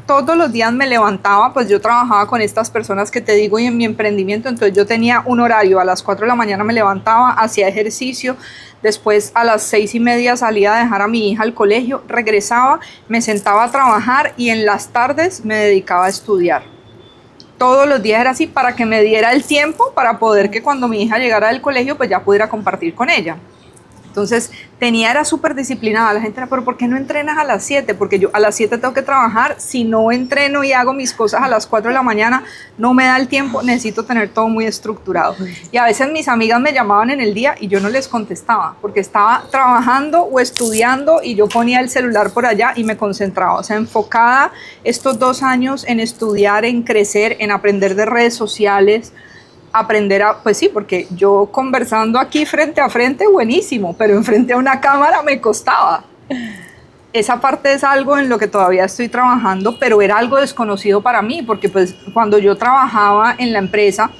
Todos los días me levantaba, pues yo trabajaba con estas personas que te digo y en mi emprendimiento, entonces yo tenía un horario, a las 4 de la mañana me levantaba, hacía ejercicio, después a las 6:30 salía a dejar a mi hija al colegio, regresaba, me sentaba a trabajar y en las tardes me dedicaba a estudiar. Todos los días era así para que me diera el tiempo para poder que cuando mi hija llegara del colegio pues ya pudiera compartir con ella. Entonces era súper disciplinada. La gente era, pero ¿por qué no entrenas a las 7? Porque yo a las 7 tengo que trabajar. Si no entreno y hago mis cosas a las 4 de la mañana, no me da el tiempo. Necesito tener todo muy estructurado. Y a veces mis amigas me llamaban en el día y yo no les contestaba porque estaba trabajando o estudiando y yo ponía el celular por allá y me concentraba. O sea, enfocada estos 2 años en estudiar, en crecer, en aprender de redes sociales, pues sí, porque yo conversando aquí frente a frente, buenísimo, pero enfrente a una cámara me costaba. Esa parte es algo en lo que todavía estoy trabajando, pero era algo desconocido para mí, porque pues cuando yo trabajaba en la empresa,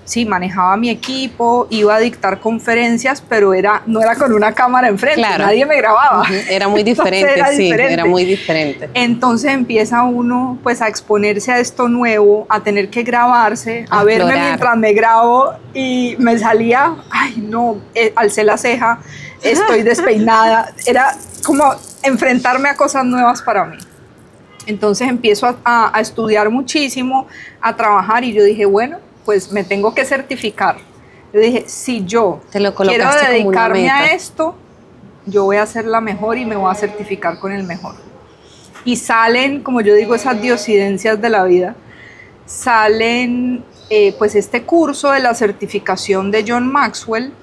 sí, manejaba mi equipo, iba a dictar conferencias, pero no era con una cámara enfrente, claro. Nadie me grababa. Era muy diferente, era muy diferente. Entonces empieza uno pues a exponerse a esto nuevo, a tener que grabarse, a verme mientras me grabo y me salía, ay no, alcé la ceja, estoy despeinada, era como enfrentarme a cosas nuevas para mí. Entonces empiezo a estudiar muchísimo, a trabajar, y yo dije, bueno, pues me tengo que certificar. Yo dije, si yo quiero dedicarme a esto, yo voy a ser la mejor y me voy a certificar con el mejor. Y salen, como yo digo, esas diosidencias de la vida. Salen pues este curso de la certificación de John Maxwell,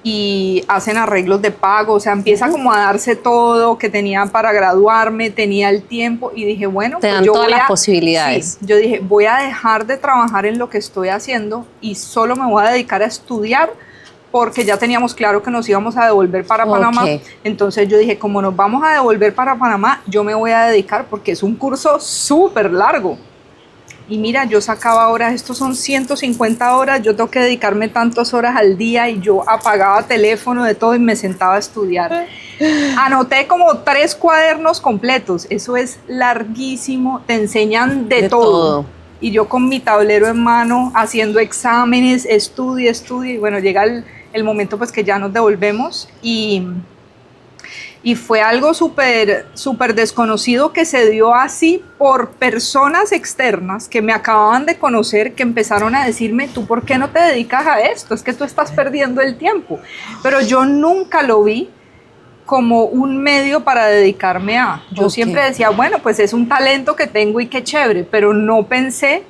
y hacen arreglos de pago, o sea, empieza como a darse todo que tenía para graduarme, tenía el tiempo, y dije, bueno, te dan pues todas las posibilidades. Sí, yo dije, voy a dejar de trabajar en lo que estoy haciendo y solo me voy a dedicar a estudiar, porque ya teníamos claro que nos íbamos a devolver para Panamá. Entonces yo dije, como nos vamos a devolver para Panamá, yo me voy a dedicar, porque es un curso súper largo. Y mira, yo sacaba horas, estos son 150 horas, yo tengo que dedicarme tantas horas al día, y yo apagaba teléfono de todo y me sentaba a estudiar. Anoté como 3 cuadernos completos, eso es larguísimo, te enseñan de todo. Y yo con mi tablero en mano, haciendo exámenes, estudio, y bueno, llega el momento pues que ya nos devolvemos, y fue algo súper desconocido, que se dio así por personas externas que me acababan de conocer, que empezaron a decirme, ¿tú por qué no te dedicas a esto? Es que tú estás perdiendo el tiempo. Pero yo nunca lo vi como un medio para dedicarme a. Yo siempre decía, bueno, pues es un talento que tengo y qué chévere, pero no pensé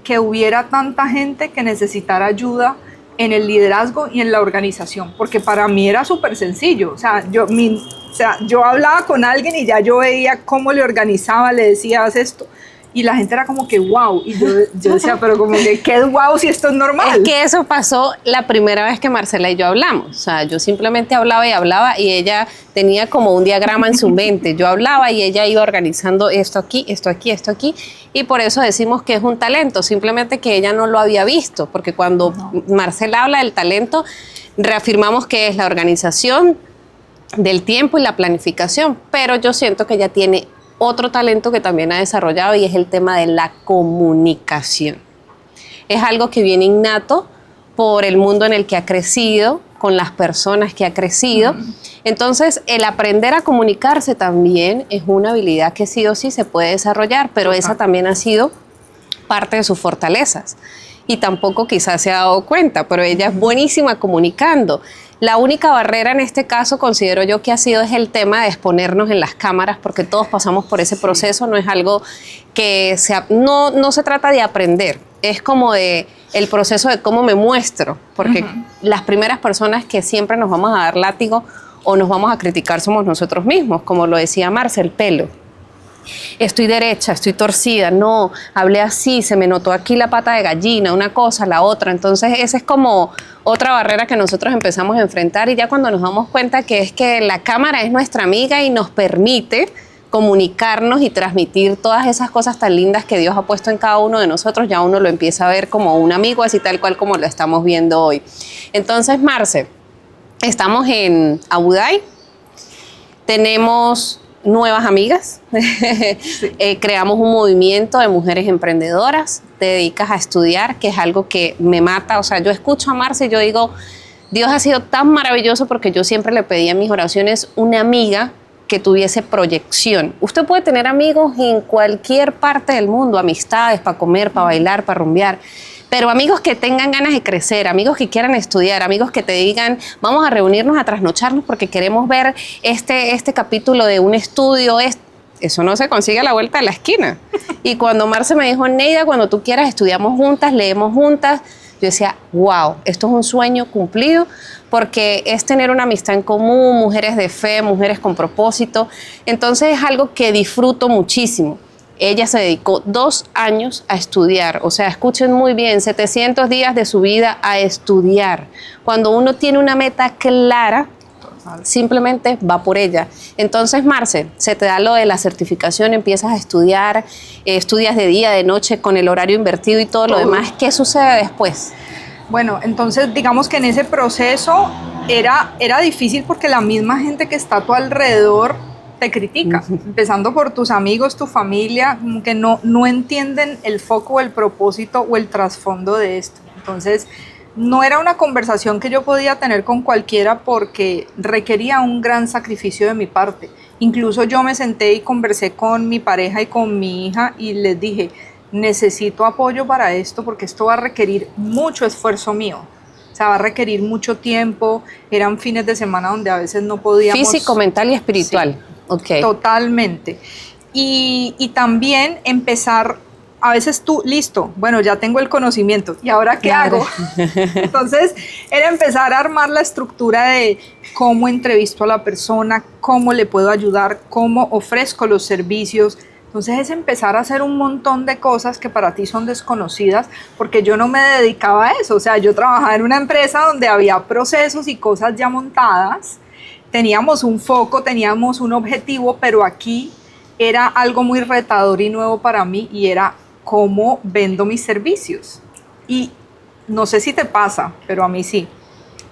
que hubiera tanta gente que necesitara ayuda en el liderazgo y en la organización, porque para mí era súper sencillo. O sea, yo hablaba con alguien y ya yo veía cómo le organizaba, le decía, haz esto, y la gente era como que wow, y yo decía, pero como que qué wow si esto es normal. Es que eso pasó la primera vez que Marcela y yo hablamos. O sea, yo simplemente hablaba y ella tenía como un diagrama en su mente. Yo hablaba y ella iba organizando esto aquí, esto aquí, esto aquí, y por eso decimos que es un talento, simplemente que ella no lo había visto, porque cuando Marcela habla del talento, reafirmamos que es la organización del tiempo y la planificación, pero yo siento que ella tiene otro talento que también ha desarrollado, y es el tema de la comunicación. Es algo que viene innato por el mundo en el que ha crecido, con las personas que ha crecido. Entonces, el aprender a comunicarse también es una habilidad que sí o sí se puede desarrollar, pero esa también ha sido parte de sus fortalezas. Y tampoco quizás se ha dado cuenta, pero ella es buenísima comunicando. La única barrera en este caso, considero yo, que ha sido es el tema de exponernos en las cámaras, porque todos pasamos por ese proceso. No es algo que no se trata de aprender, es como de el proceso de cómo me muestro, porque las primeras personas que siempre nos vamos a dar látigo o nos vamos a criticar somos nosotros mismos, como lo decía Marce, el pelo. Estoy derecha, estoy torcida, no, hablé así, se me notó aquí la pata de gallina, una cosa, la otra. Entonces esa es como otra barrera que nosotros empezamos a enfrentar, y ya cuando nos damos cuenta que es que la cámara es nuestra amiga y nos permite comunicarnos y transmitir todas esas cosas tan lindas que Dios ha puesto en cada uno de nosotros, ya uno lo empieza a ver como un amigo, así tal cual como lo estamos viendo hoy. Entonces, Marce, estamos en Abu Dhabi, tenemos nuevas amigas, creamos un movimiento de mujeres emprendedoras, te dedicas a estudiar, que es algo que me mata. O sea, yo escucho a Marce y yo digo, Dios ha sido tan maravilloso, porque yo siempre le pedí en mis oraciones una amiga que tuviese proyección. Usted puede tener amigos en cualquier parte del mundo, amistades para comer, para bailar, para rumbear, pero amigos que tengan ganas de crecer, amigos que quieran estudiar, amigos que te digan, vamos a reunirnos, a trasnocharnos porque queremos ver este capítulo de un estudio. Eso no se consigue a la vuelta de la esquina. Y cuando Marce me dijo, Neida, cuando tú quieras estudiamos juntas, leemos juntas, yo decía, wow, esto es un sueño cumplido, porque es tener una amistad en común, mujeres de fe, mujeres con propósito. Entonces es algo que disfruto muchísimo. Ella se dedicó 2 años a estudiar, o sea, escuchen muy bien, 700 días de su vida a estudiar. Cuando uno tiene una meta clara, simplemente va por ella. Entonces, Marce, se te da lo de la certificación, empiezas a estudiar, estudias de día, de noche, con el horario invertido y todo lo demás. ¿Qué sucede después? Bueno, entonces digamos que en ese proceso era difícil, porque la misma gente que está a tu alrededor te critica, empezando por tus amigos, tu familia, como que no entienden el foco o el propósito o el trasfondo de esto. Entonces no era una conversación que yo podía tener con cualquiera porque requería un gran sacrificio de mi parte. Incluso yo me senté y conversé con mi pareja y con mi hija y les dije, necesito apoyo para esto porque esto va a requerir mucho esfuerzo mío. O sea, va a requerir mucho tiempo. Eran fines de semana donde a veces no podíamos... Físico, mental y espiritual. Sí, Okay. totalmente. Y también empezar, a veces tú, listo, bueno, ya tengo el conocimiento, ¿y ahora qué hago? Entonces, era empezar a armar la estructura de cómo entrevisto a la persona, cómo le puedo ayudar, cómo ofrezco los servicios. Entonces es empezar a hacer un montón de cosas que para ti son desconocidas, porque yo no me dedicaba a eso. O sea, yo trabajaba en una empresa donde había procesos y cosas ya montadas, teníamos un foco, teníamos un objetivo, pero aquí era algo muy retador y nuevo para mí y era cómo vendo mis servicios. Y no sé si te pasa, pero a mí sí,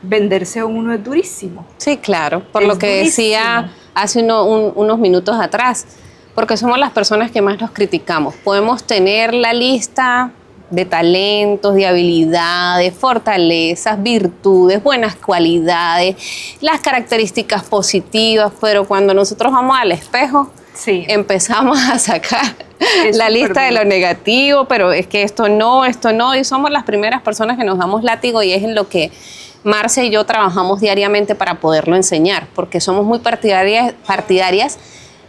venderse uno es durísimo. Sí, claro, por Es lo que durísimo. decía hace unos minutos atrás, porque somos las personas que más nos criticamos. Podemos tener la lista de talentos, de habilidades, fortalezas, virtudes, buenas cualidades, las características positivas, pero cuando nosotros vamos al espejo, Sí. empezamos a sacar Es la súper lista de duro. lo negativo, pero es que esto no, y somos las primeras personas que nos damos látigo y es en lo que Marce y yo trabajamos diariamente para poderlo enseñar, porque somos muy partidarias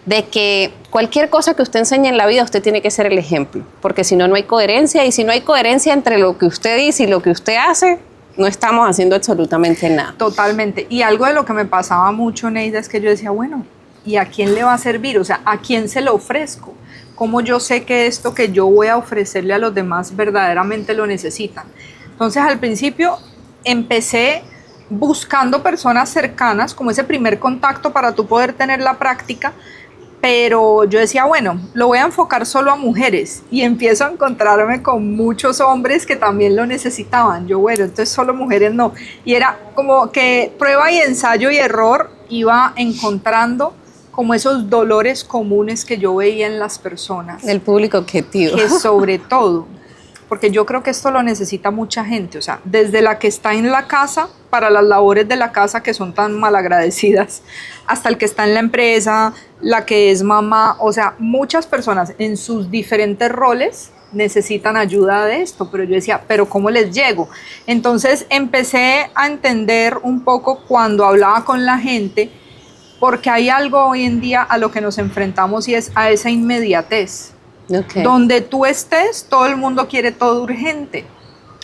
de que cualquier cosa que usted enseñe en la vida, usted tiene que ser el ejemplo, porque si no, no hay coherencia, y si no hay coherencia entre lo que usted dice y lo que usted hace, no estamos haciendo absolutamente nada. Totalmente. Y algo de lo que me pasaba mucho, Neida, es que yo decía, bueno, ¿y a quién le va a servir? O sea, ¿a quién se lo ofrezco? ¿Cómo yo sé que esto que yo voy a ofrecerle a los demás verdaderamente lo necesitan? Entonces, al principio empecé buscando personas cercanas, como ese primer contacto para tú poder tener la práctica, pero yo decía, bueno, lo voy a enfocar solo a mujeres y empiezo a encontrarme con muchos hombres que también lo necesitaban. Yo, bueno, entonces solo mujeres no. Y era como que prueba y ensayo y error iba encontrando como esos dolores comunes que yo veía en las personas. El público objetivo. Que sobre todo, porque yo creo que esto lo necesita mucha gente, o sea, desde la que está en la casa, para las labores de la casa que son tan malagradecidas, hasta el que está en la empresa, la que es mamá, o sea, muchas personas en sus diferentes roles necesitan ayuda de esto, pero yo decía, ¿pero cómo les llego? Entonces empecé a entender un poco cuando hablaba con la gente, porque hay algo hoy en día a lo que nos enfrentamos y es a esa inmediatez. Okay. Donde tú estés, todo el mundo quiere todo urgente.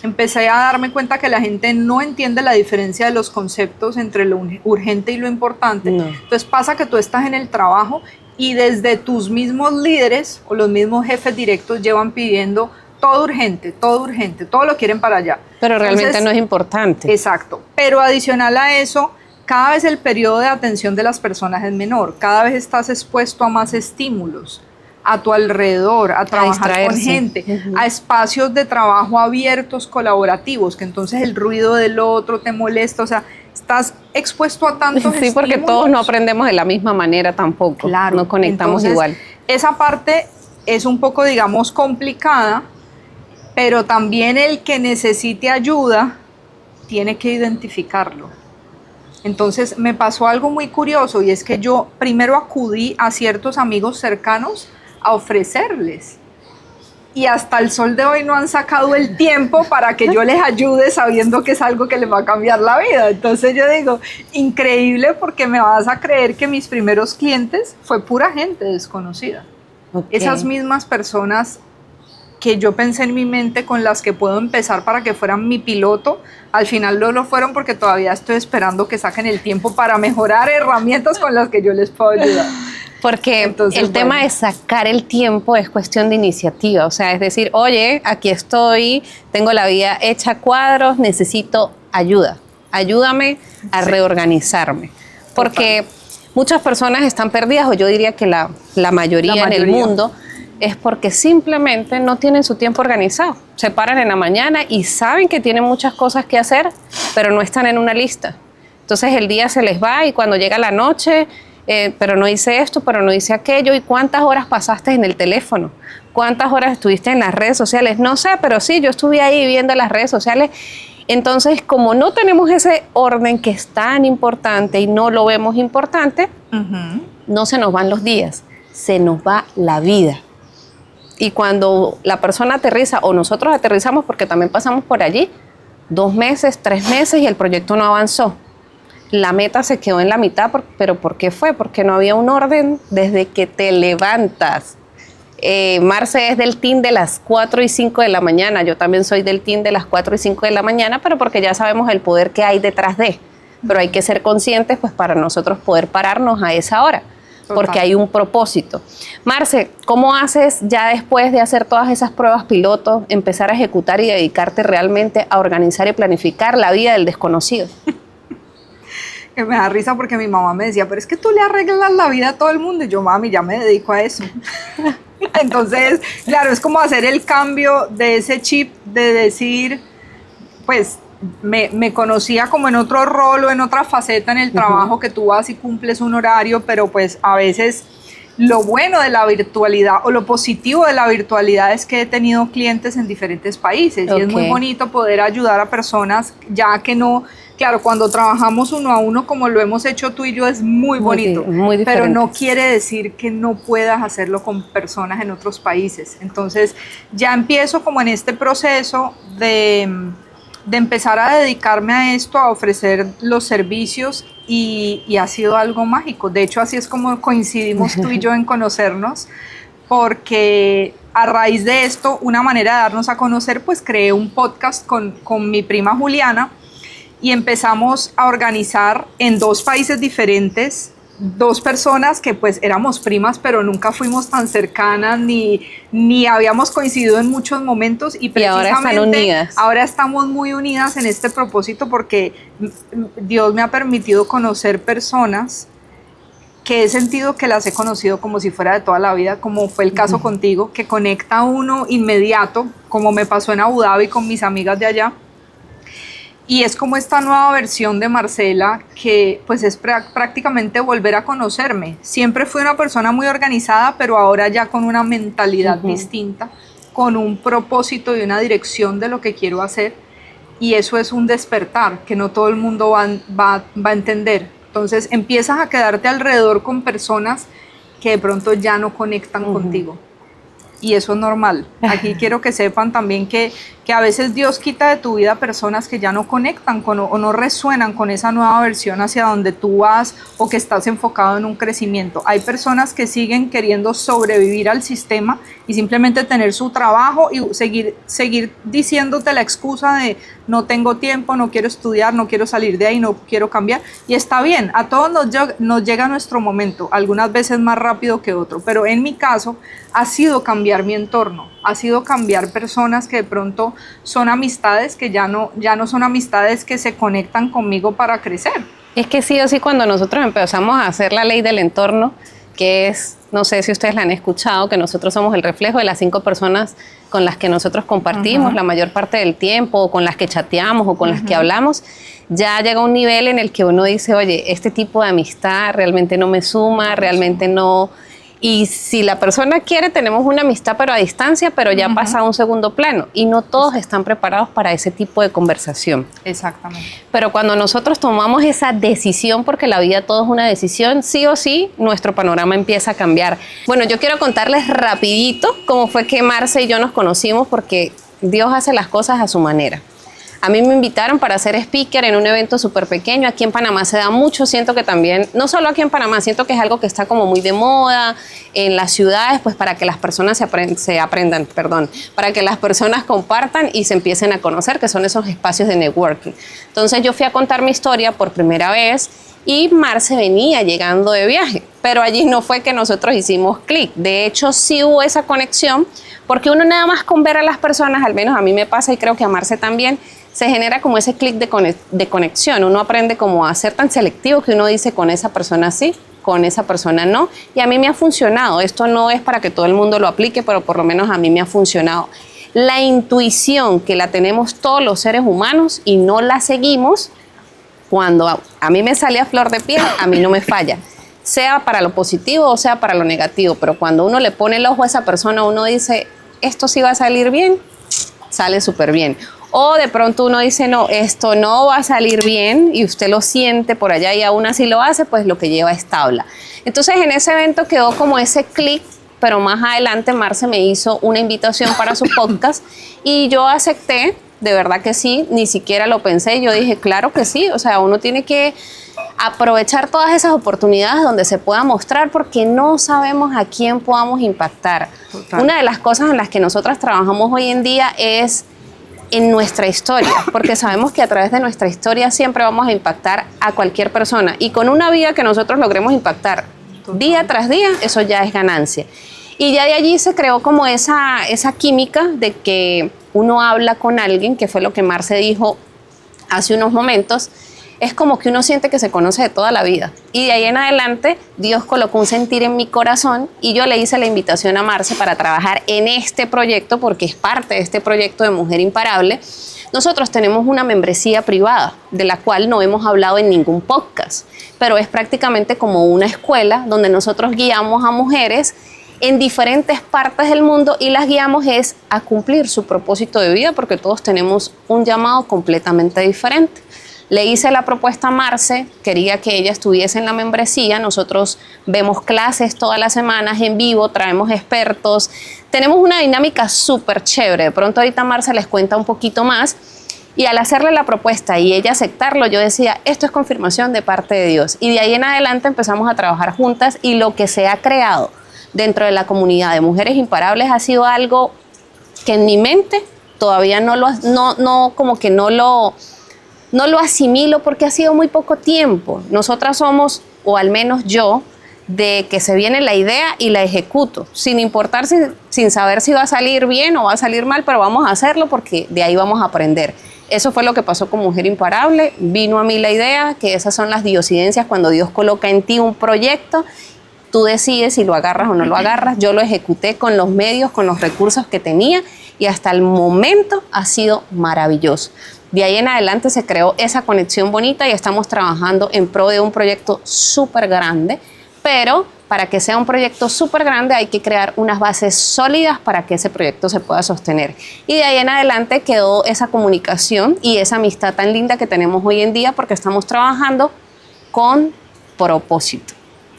Empecé a darme cuenta que la gente no entiende la diferencia de los conceptos entre lo urgente y lo importante. No. Entonces pasa que tú estás en el trabajo y desde tus mismos líderes o los mismos jefes directos llevan pidiendo todo urgente, todo lo quieren para allá. Pero realmente Entonces, no es importante. Exacto. Pero adicional a eso, cada vez el periodo de atención de las personas es menor. Cada vez estás expuesto a más estímulos a tu alrededor, a trabajar con distraerse. gente, a espacios de trabajo abiertos, colaborativos, que entonces el ruido del otro te molesta, o sea, estás expuesto a tantos Sí, porque estímulos. todos no aprendemos de la misma manera tampoco. Claro, no conectamos entonces, igual. Esa parte es un poco, digamos, complicada, pero también el que necesite ayuda tiene que identificarlo. Entonces me pasó algo muy curioso y es que yo primero acudí a ciertos amigos cercanos a ofrecerles y hasta el sol de hoy no han sacado el tiempo para que yo les ayude sabiendo que es algo que les va a cambiar la vida. Entonces yo digo, increíble, porque me vas a creer que mis primeros clientes fue pura gente desconocida. Okay. Esas mismas personas que yo pensé en mi mente con las que puedo empezar para que fueran mi piloto, al final no lo fueron porque todavía estoy esperando que saquen el tiempo para mejorar herramientas con las que yo les puedo ayudar. Porque Entonces, el tema bueno. de sacar el tiempo es cuestión de iniciativa, o sea, es decir, oye, aquí estoy, tengo la vida hecha a cuadros, necesito ayuda, ayúdame a reorganizarme, porque muchas personas están perdidas, o yo diría que la mayoría en el mundo, es porque simplemente no tienen su tiempo organizado, se paran en la mañana y saben que tienen muchas cosas que hacer, pero no están en una lista, entonces el día se les va y cuando llega la noche, pero no hice esto, pero no hice aquello. ¿Y cuántas horas pasaste en el teléfono? ¿Cuántas horas estuviste en las redes sociales? No sé, pero sí, yo estuve ahí viendo las redes sociales Entonces, como no tenemos ese orden que es tan importante y no lo vemos importante, no se nos van los días, se nos va la vida. Y cuando la persona aterriza o nosotros aterrizamos, porque también pasamos por allí, 2 meses, 3 meses y el proyecto no avanzó. La meta se quedó en la mitad, pero ¿por qué fue? Porque no había un orden desde que te levantas. Marce es del team de las 4 y 5 de la mañana. Yo también soy del team de las 4 y 5 de la mañana, pero porque ya sabemos el poder que hay detrás de. Pero hay que ser conscientes pues para nosotros poder pararnos a esa hora, porque hay un propósito. Marce, ¿cómo haces ya después de hacer todas esas pruebas piloto, empezar a ejecutar y dedicarte realmente a organizar y planificar la vida del desconocido? Que me da risa porque mi mamá me decía, pero es que tú le arreglas la vida a todo el mundo. Y yo, mami, ya me dedico a eso. Entonces, claro, es como hacer el cambio de ese chip de decir, pues, me conocía como en otro rol o en otra faceta en el trabajo, que tú vas y cumples un horario, pero pues a veces lo bueno de la virtualidad o lo positivo de la virtualidad es que he tenido clientes en diferentes países y es muy bonito poder ayudar a personas, ya que no, claro, cuando trabajamos uno a uno como lo hemos hecho tú y yo es muy bonito, muy pero no quiere decir que no puedas hacerlo con personas en otros países. Entonces ya empiezo como en este proceso de empezar a dedicarme a esto, a ofrecer los servicios y ha sido algo mágico. De hecho, así es como coincidimos tú y yo en conocernos, porque a raíz de esto, una manera de darnos a conocer, pues creé un podcast con mi prima Juliana y empezamos a organizar en 2 países diferentes 2 personas que pues éramos primas, pero nunca fuimos tan cercanas ni habíamos coincidido en muchos momentos y precisamente ahora están unidas. Ahora estamos muy unidas en este propósito porque Dios me ha permitido conocer personas que he sentido que las he conocido como si fuera de toda la vida, como fue el caso contigo, que conecta a uno inmediato, como me pasó en Abu Dhabi con mis amigas de allá. Y es como esta nueva versión de Marcela que pues es prácticamente volver a conocerme. Siempre fui una persona muy organizada, pero ahora ya con una mentalidad distinta, con un propósito y una dirección de lo que quiero hacer. Y eso es un despertar que no todo el mundo va a entender. Entonces empiezas a quedarte alrededor con personas que de pronto ya no conectan contigo. Y eso es normal. Aquí quiero que sepan también que a veces Dios quita de tu vida personas que ya no conectan o no resuenan con esa nueva versión hacia donde tú vas o que estás enfocado en un crecimiento. Hay personas que siguen queriendo sobrevivir al sistema y simplemente tener su trabajo y seguir diciéndote la excusa de no tengo tiempo, no quiero estudiar, no quiero salir de ahí, no quiero cambiar. Y está bien, a todos nos llega nuestro momento, algunas veces más rápido que otro, pero en mi caso ha sido cambiar mi entorno, ha sido cambiar personas que de pronto son amistades que ya no son amistades que se conectan conmigo para crecer. Es que sí o sí, cuando nosotros empezamos a hacer la ley del entorno, que es, no sé si ustedes la han escuchado, que nosotros somos el reflejo de las 5 personas con las que nosotros compartimos la mayor parte del tiempo, o con las que chateamos o con las que hablamos, ya llega un nivel en el que uno dice, oye, este tipo de amistad realmente no me suma, realmente no. Y si la persona quiere, tenemos una amistad pero a distancia, pero ya pasa a un segundo plano. Y no todos están preparados para ese tipo de conversación. Exactamente. Pero cuando nosotros tomamos esa decisión, porque la vida todo es una decisión, sí o sí, nuestro panorama empieza a cambiar. Bueno, yo quiero contarles rapidito cómo fue que Marce y yo nos conocimos, porque Dios hace las cosas a su manera. A mí me invitaron para ser speaker en un evento súper pequeño. Aquí en Panamá se da mucho, siento que también, no solo aquí en Panamá, siento que es algo que está como muy de moda en las ciudades, pues para que las personas para que las personas compartan y se empiecen a conocer, que son esos espacios de networking. Entonces yo fui a contar mi historia por primera vez y Marce venía llegando de viaje, pero allí no fue que nosotros hicimos clic. De hecho, sí hubo esa conexión, porque uno nada más con ver a las personas, al menos a mí me pasa y creo que a Marce también, se genera como ese clic de conexión. Uno aprende como a ser tan selectivo que uno dice con esa persona sí, con esa persona no. Y a mí me ha funcionado. Esto no es para que todo el mundo lo aplique, pero por lo menos a mí me ha funcionado. La intuición que la tenemos todos los seres humanos y no la seguimos, cuando a mí me sale a flor de piel, a mí no me falla. Sea para lo positivo o sea para lo negativo. Pero cuando uno le pone el ojo a esa persona, uno dice, esto sí va a salir bien, sale súper bien. O de pronto uno dice, no, esto no va a salir bien y usted lo siente por allá y aún así lo hace, pues lo que lleva es tabla. Entonces en ese evento quedó como ese clic, pero más adelante Marce me hizo una invitación para su podcast y yo acepté, de verdad que sí, ni siquiera lo pensé, yo dije, claro que sí, o sea, uno tiene que aprovechar todas esas oportunidades donde se pueda mostrar porque no sabemos a quién podamos impactar. Total. Una de las cosas en las que nosotras trabajamos hoy en día es en nuestra historia, porque sabemos que a través de nuestra historia siempre vamos a impactar a cualquier persona y con una vida que nosotros logremos impactar día tras día, eso ya es ganancia. Y ya de allí se creó como esa química de que uno habla con alguien, que fue lo que Marce dijo hace unos momentos, es como que uno siente que se conoce de toda la vida. Y de ahí en adelante, Dios colocó un sentir en mi corazón y yo le hice la invitación a Marce para trabajar en este proyecto, porque es parte de este proyecto de Mujer Imparable. Nosotros tenemos una membresía privada, de la cual no hemos hablado en ningún podcast, pero es prácticamente como una escuela donde nosotros guiamos a mujeres en diferentes partes del mundo y las guiamos es a cumplir su propósito de vida, porque todos tenemos un llamado completamente diferente. Le hice la propuesta a Marce, quería que ella estuviese en la membresía, nosotros vemos clases todas las semanas en vivo, traemos expertos, tenemos una dinámica súper chévere, de pronto ahorita Marce les cuenta un poquito más, y al hacerle la propuesta y ella aceptarlo, yo decía, esto es confirmación de parte de Dios, y de ahí en adelante empezamos a trabajar juntas y lo que se ha creado dentro de la comunidad de Mujeres Imparables ha sido algo que en mi mente todavía no lo asimilo porque ha sido muy poco tiempo. Nosotras somos, o al menos yo, de que se viene la idea y la ejecuto, sin importar, sin saber si va a salir bien o va a salir mal, pero vamos a hacerlo porque de ahí vamos a aprender. Eso fue lo que pasó con Mujer Imparable. Vino a mí la idea, que esas son las diosidencias, cuando Dios coloca en ti un proyecto, tú decides si lo agarras o no lo agarras. Yo lo ejecuté con los medios, con los recursos que tenía y hasta el momento ha sido maravilloso. De ahí en adelante se creó esa conexión bonita y estamos trabajando en pro de un proyecto súper grande, pero para que sea un proyecto súper grande hay que crear unas bases sólidas para que ese proyecto se pueda sostener. Y de ahí en adelante quedó esa comunicación y esa amistad tan linda que tenemos hoy en día porque estamos trabajando con propósito.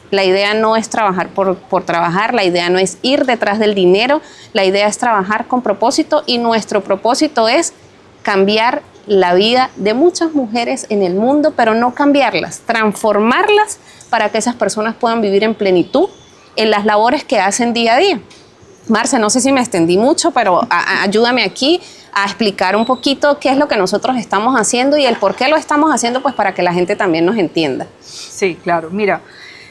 La idea no es trabajar por trabajar, la idea no es ir detrás del dinero, la idea es trabajar con propósito y nuestro propósito es cambiar la vida de muchas mujeres en el mundo, pero no cambiarlas, transformarlas para que esas personas puedan vivir en plenitud en las labores que hacen día a día. Marce, no sé si me extendí mucho, pero ayúdame aquí a explicar un poquito qué es lo que nosotros estamos haciendo y el por qué lo estamos haciendo, pues para que la gente también nos entienda. Sí, claro. Mira,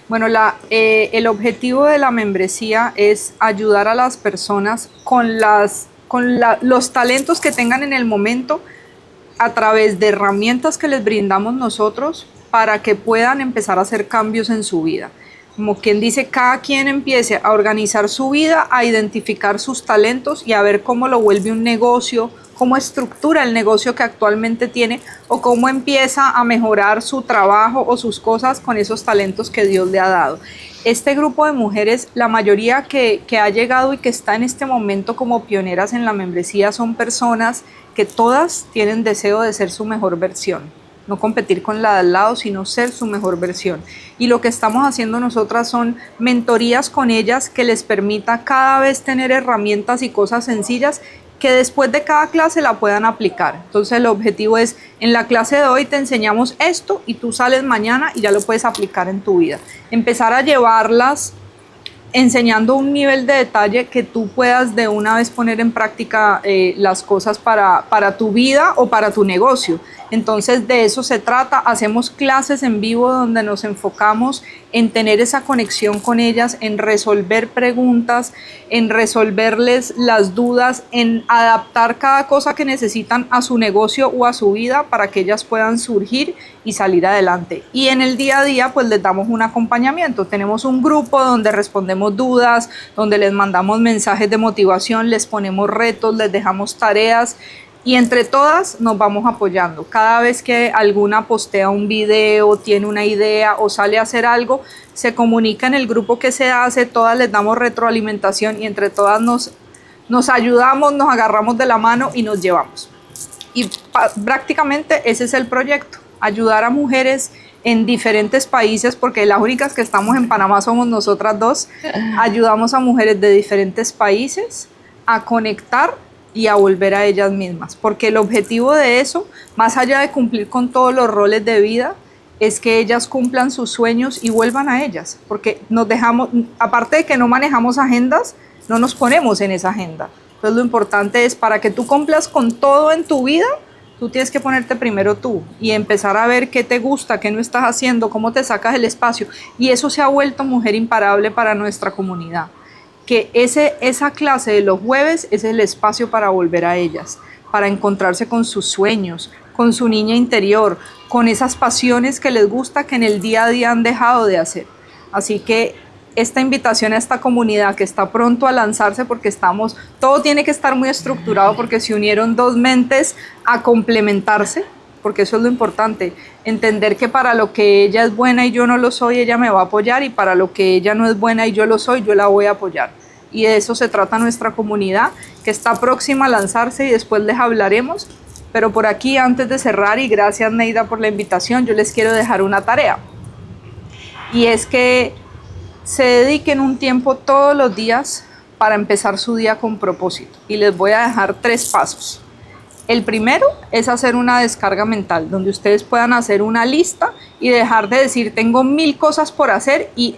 bueno, el objetivo de la membresía es ayudar a las personas con los talentos que tengan en el momento a través de herramientas que les brindamos nosotros para que puedan empezar a hacer cambios en su vida. Como quien dice, cada quien empiece a organizar su vida, a identificar sus talentos y a ver cómo lo vuelve un negocio, cómo estructura el negocio que actualmente tiene o cómo empieza a mejorar su trabajo o sus cosas con esos talentos que Dios le ha dado. Este grupo de mujeres, la mayoría que ha llegado y que está en este momento como pioneras en la membresía son personas que todas tienen deseo de ser su mejor versión. No competir con la de al lado, sino ser su mejor versión. Y lo que estamos haciendo nosotras son mentorías con ellas que les permita cada vez tener herramientas y cosas sencillas que después de cada clase la puedan aplicar. Entonces el objetivo es, en la clase de hoy te enseñamos esto y tú sales mañana y ya lo puedes aplicar en tu vida. Empezar a llevarlas enseñando un nivel de detalle que tú puedas de una vez poner en práctica las cosas para tu vida o para tu negocio. Entonces de eso se trata. Hacemos clases en vivo donde nos enfocamos en tener esa conexión con ellas, en resolver preguntas, en resolverles las dudas, en adaptar cada cosa que necesitan a su negocio o a su vida para que ellas puedan surgir y salir adelante. Y en el día a día pues les damos un acompañamiento. Tenemos un grupo donde respondemos dudas, donde les mandamos mensajes de motivación, les ponemos retos, les dejamos tareas. Y entre todas nos vamos apoyando. Cada vez que alguna postea un video, tiene una idea o sale a hacer algo, se comunica en el grupo que se hace, todas les damos retroalimentación y entre todas nos ayudamos, nos agarramos de la mano y nos llevamos. Y prácticamente ese es el proyecto, ayudar a mujeres en diferentes países, porque las únicas que estamos en Panamá somos nosotras dos. Ayudamos a mujeres de diferentes países a conectar y a volver a ellas mismas, porque el objetivo de eso, más allá de cumplir con todos los roles de vida, es que ellas cumplan sus sueños y vuelvan a ellas, porque nos dejamos, aparte de que no manejamos agendas, no nos ponemos en esa agenda. Entonces lo importante es, para que tú cumplas con todo en tu vida, tú tienes que ponerte primero tú y empezar a ver qué te gusta, qué no estás haciendo, cómo te sacas el espacio. Y eso se ha vuelto Mujer Imparable para nuestra comunidad. Que esa clase de los jueves es el espacio para volver a ellas, para encontrarse con sus sueños, con su niña interior, con esas pasiones que les gusta, que en el día a día han dejado de hacer. Así que esta invitación a esta comunidad que está pronto a lanzarse, porque todo tiene que estar muy estructurado, porque se unieron dos mentes a complementarse, porque eso es lo importante, entender que para lo que ella es buena y yo no lo soy, ella me va a apoyar, y para lo que ella no es buena y yo lo soy, yo la voy a apoyar. Y de eso se trata nuestra comunidad, que está próxima a lanzarse y después les hablaremos. Pero por aquí, antes de cerrar, y gracias Neida por la invitación, yo les quiero dejar una tarea. Y es que se dediquen un tiempo todos los días para empezar su día con propósito. Y les voy a dejar 3 pasos. El primero es hacer una descarga mental, donde ustedes puedan hacer una lista y dejar de decir tengo 1000 cosas por hacer, y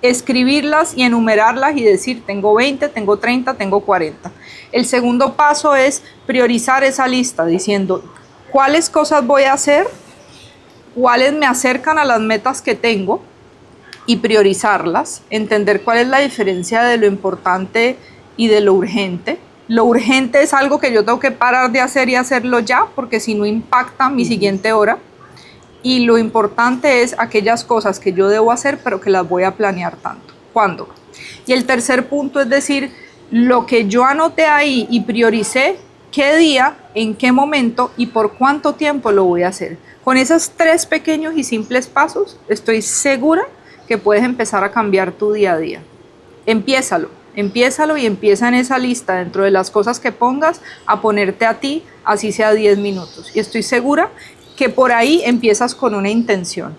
escribirlas y enumerarlas y decir tengo 20, tengo 30, tengo 40. El segundo paso es priorizar esa lista diciendo cuáles cosas voy a hacer, cuáles me acercan a las metas que tengo, y priorizarlas, entender cuál es la diferencia de lo importante y de lo urgente. Lo urgente es algo que yo tengo que parar de hacer y hacerlo ya, porque si no impacta mi siguiente hora. Y lo importante es aquellas cosas que yo debo hacer, pero que las voy a planear tanto. ¿Cuándo? Y el tercer punto es decir, lo que yo anoté ahí y prioricé, qué día, en qué momento y por cuánto tiempo lo voy a hacer. Con esos 3 pequeños y simples pasos, estoy segura que puedes empezar a cambiar tu día a día. Empiézalo y empieza en esa lista, dentro de las cosas que pongas, a ponerte a ti, así sea 10 minutos. Y estoy segura que por ahí empiezas con una intención.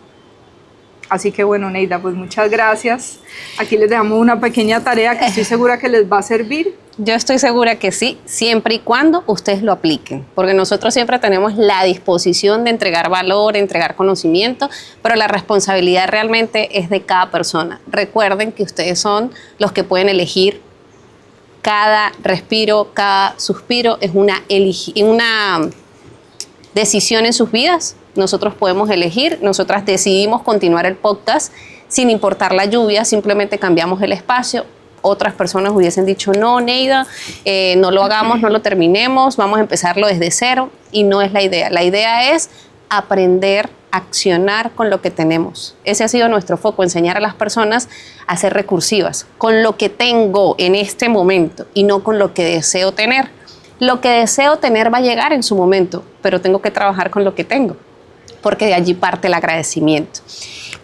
Así que bueno, Neida, pues muchas gracias. Aquí les dejamos una pequeña tarea que estoy segura que les va a servir. Yo estoy segura que sí, siempre y cuando ustedes lo apliquen, porque nosotros siempre tenemos la disposición de entregar valor, entregar conocimiento, pero la responsabilidad realmente es de cada persona. Recuerden que ustedes son los que pueden elegir. Cada respiro, cada suspiro es una decisión en sus vidas. Nosotros podemos elegir, nosotras decidimos continuar el podcast sin importar la lluvia, simplemente cambiamos el espacio. Otras personas hubiesen dicho, no, Neida, no lo hagamos, no lo terminemos, vamos a empezarlo desde cero, y no es la idea. La idea es aprender a accionar con lo que tenemos. Ese ha sido nuestro foco, enseñar a las personas a ser recursivas, con lo que tengo en este momento y no con lo que deseo tener. Lo que deseo tener va a llegar en su momento, pero tengo que trabajar con lo que tengo, porque de allí parte el agradecimiento.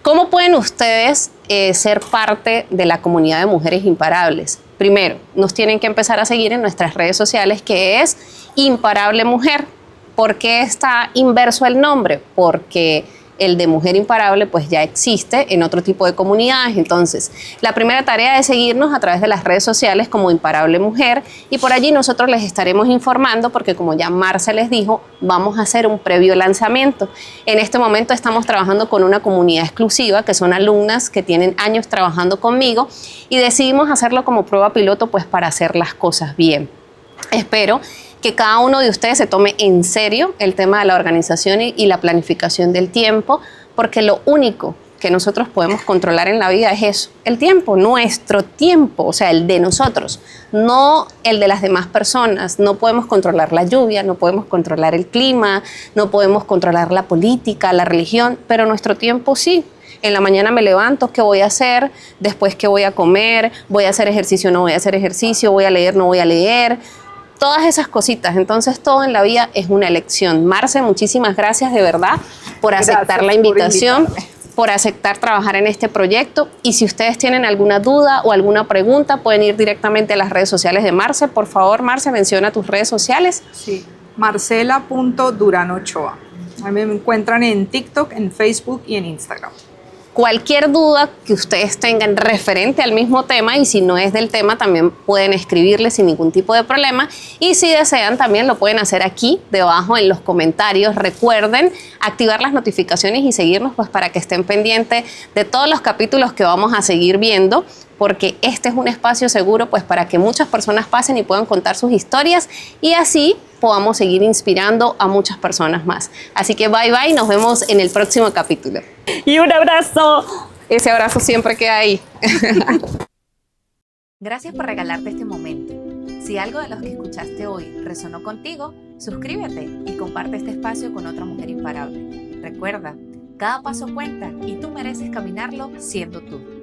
¿Cómo pueden ustedes ser parte de la comunidad de Mujeres Imparables? Primero, nos tienen que empezar a seguir en nuestras redes sociales, que es Imparable Mujer. ¿Por qué está inverso el nombre? Porque el de Mujer Imparable pues ya existe en otro tipo de comunidades. Entonces, la primera tarea es seguirnos a través de las redes sociales como Imparable Mujer, y por allí nosotros les estaremos informando, porque como ya Marce les dijo, vamos a hacer un previo lanzamiento. En este momento estamos trabajando con una comunidad exclusiva, que son alumnas que tienen años trabajando conmigo, y decidimos hacerlo como prueba piloto pues para hacer las cosas bien. Espero que cada uno de ustedes se tome en serio el tema de la organización y la planificación del tiempo, porque lo único que nosotros podemos controlar en la vida es eso, el tiempo, nuestro tiempo, o sea, el de nosotros, no el de las demás personas. No podemos controlar la lluvia, no podemos controlar el clima, no podemos controlar la política, la religión, pero nuestro tiempo sí. En la mañana me levanto, ¿qué voy a hacer? Después, ¿qué voy a comer? ¿Voy a hacer ejercicio? ¿No voy a hacer ejercicio? ¿Voy a leer? ¿No voy a leer? Todas esas cositas. Entonces, todo en la vida es una elección. Marce, muchísimas gracias de verdad por aceptar la invitación, por aceptar trabajar en este proyecto. Y si ustedes tienen alguna duda o alguna pregunta, pueden ir directamente a las redes sociales de Marce. Por favor, Marce, menciona tus redes sociales. Sí. Marcela.duranochoa. A mí me encuentran en TikTok, en Facebook y en Instagram. Cualquier duda que ustedes tengan referente al mismo tema, y si no es del tema, también pueden escribirle sin ningún tipo de problema. Y si desean, también lo pueden hacer aquí debajo en los comentarios. Recuerden activar las notificaciones y seguirnos, pues, para que estén pendientes de todos los capítulos que vamos a seguir viendo, porque este es un espacio seguro, pues, para que muchas personas pasen y puedan contar sus historias, y así podamos seguir inspirando a muchas personas más. Así que bye bye, nos vemos en el próximo capítulo. Y un abrazo. Ese abrazo siempre queda ahí. Gracias por regalarte este momento. Si algo de los que escuchaste hoy resonó contigo, suscríbete y comparte este espacio con otra mujer imparable. Recuerda, cada paso cuenta y tú mereces caminarlo siendo tú.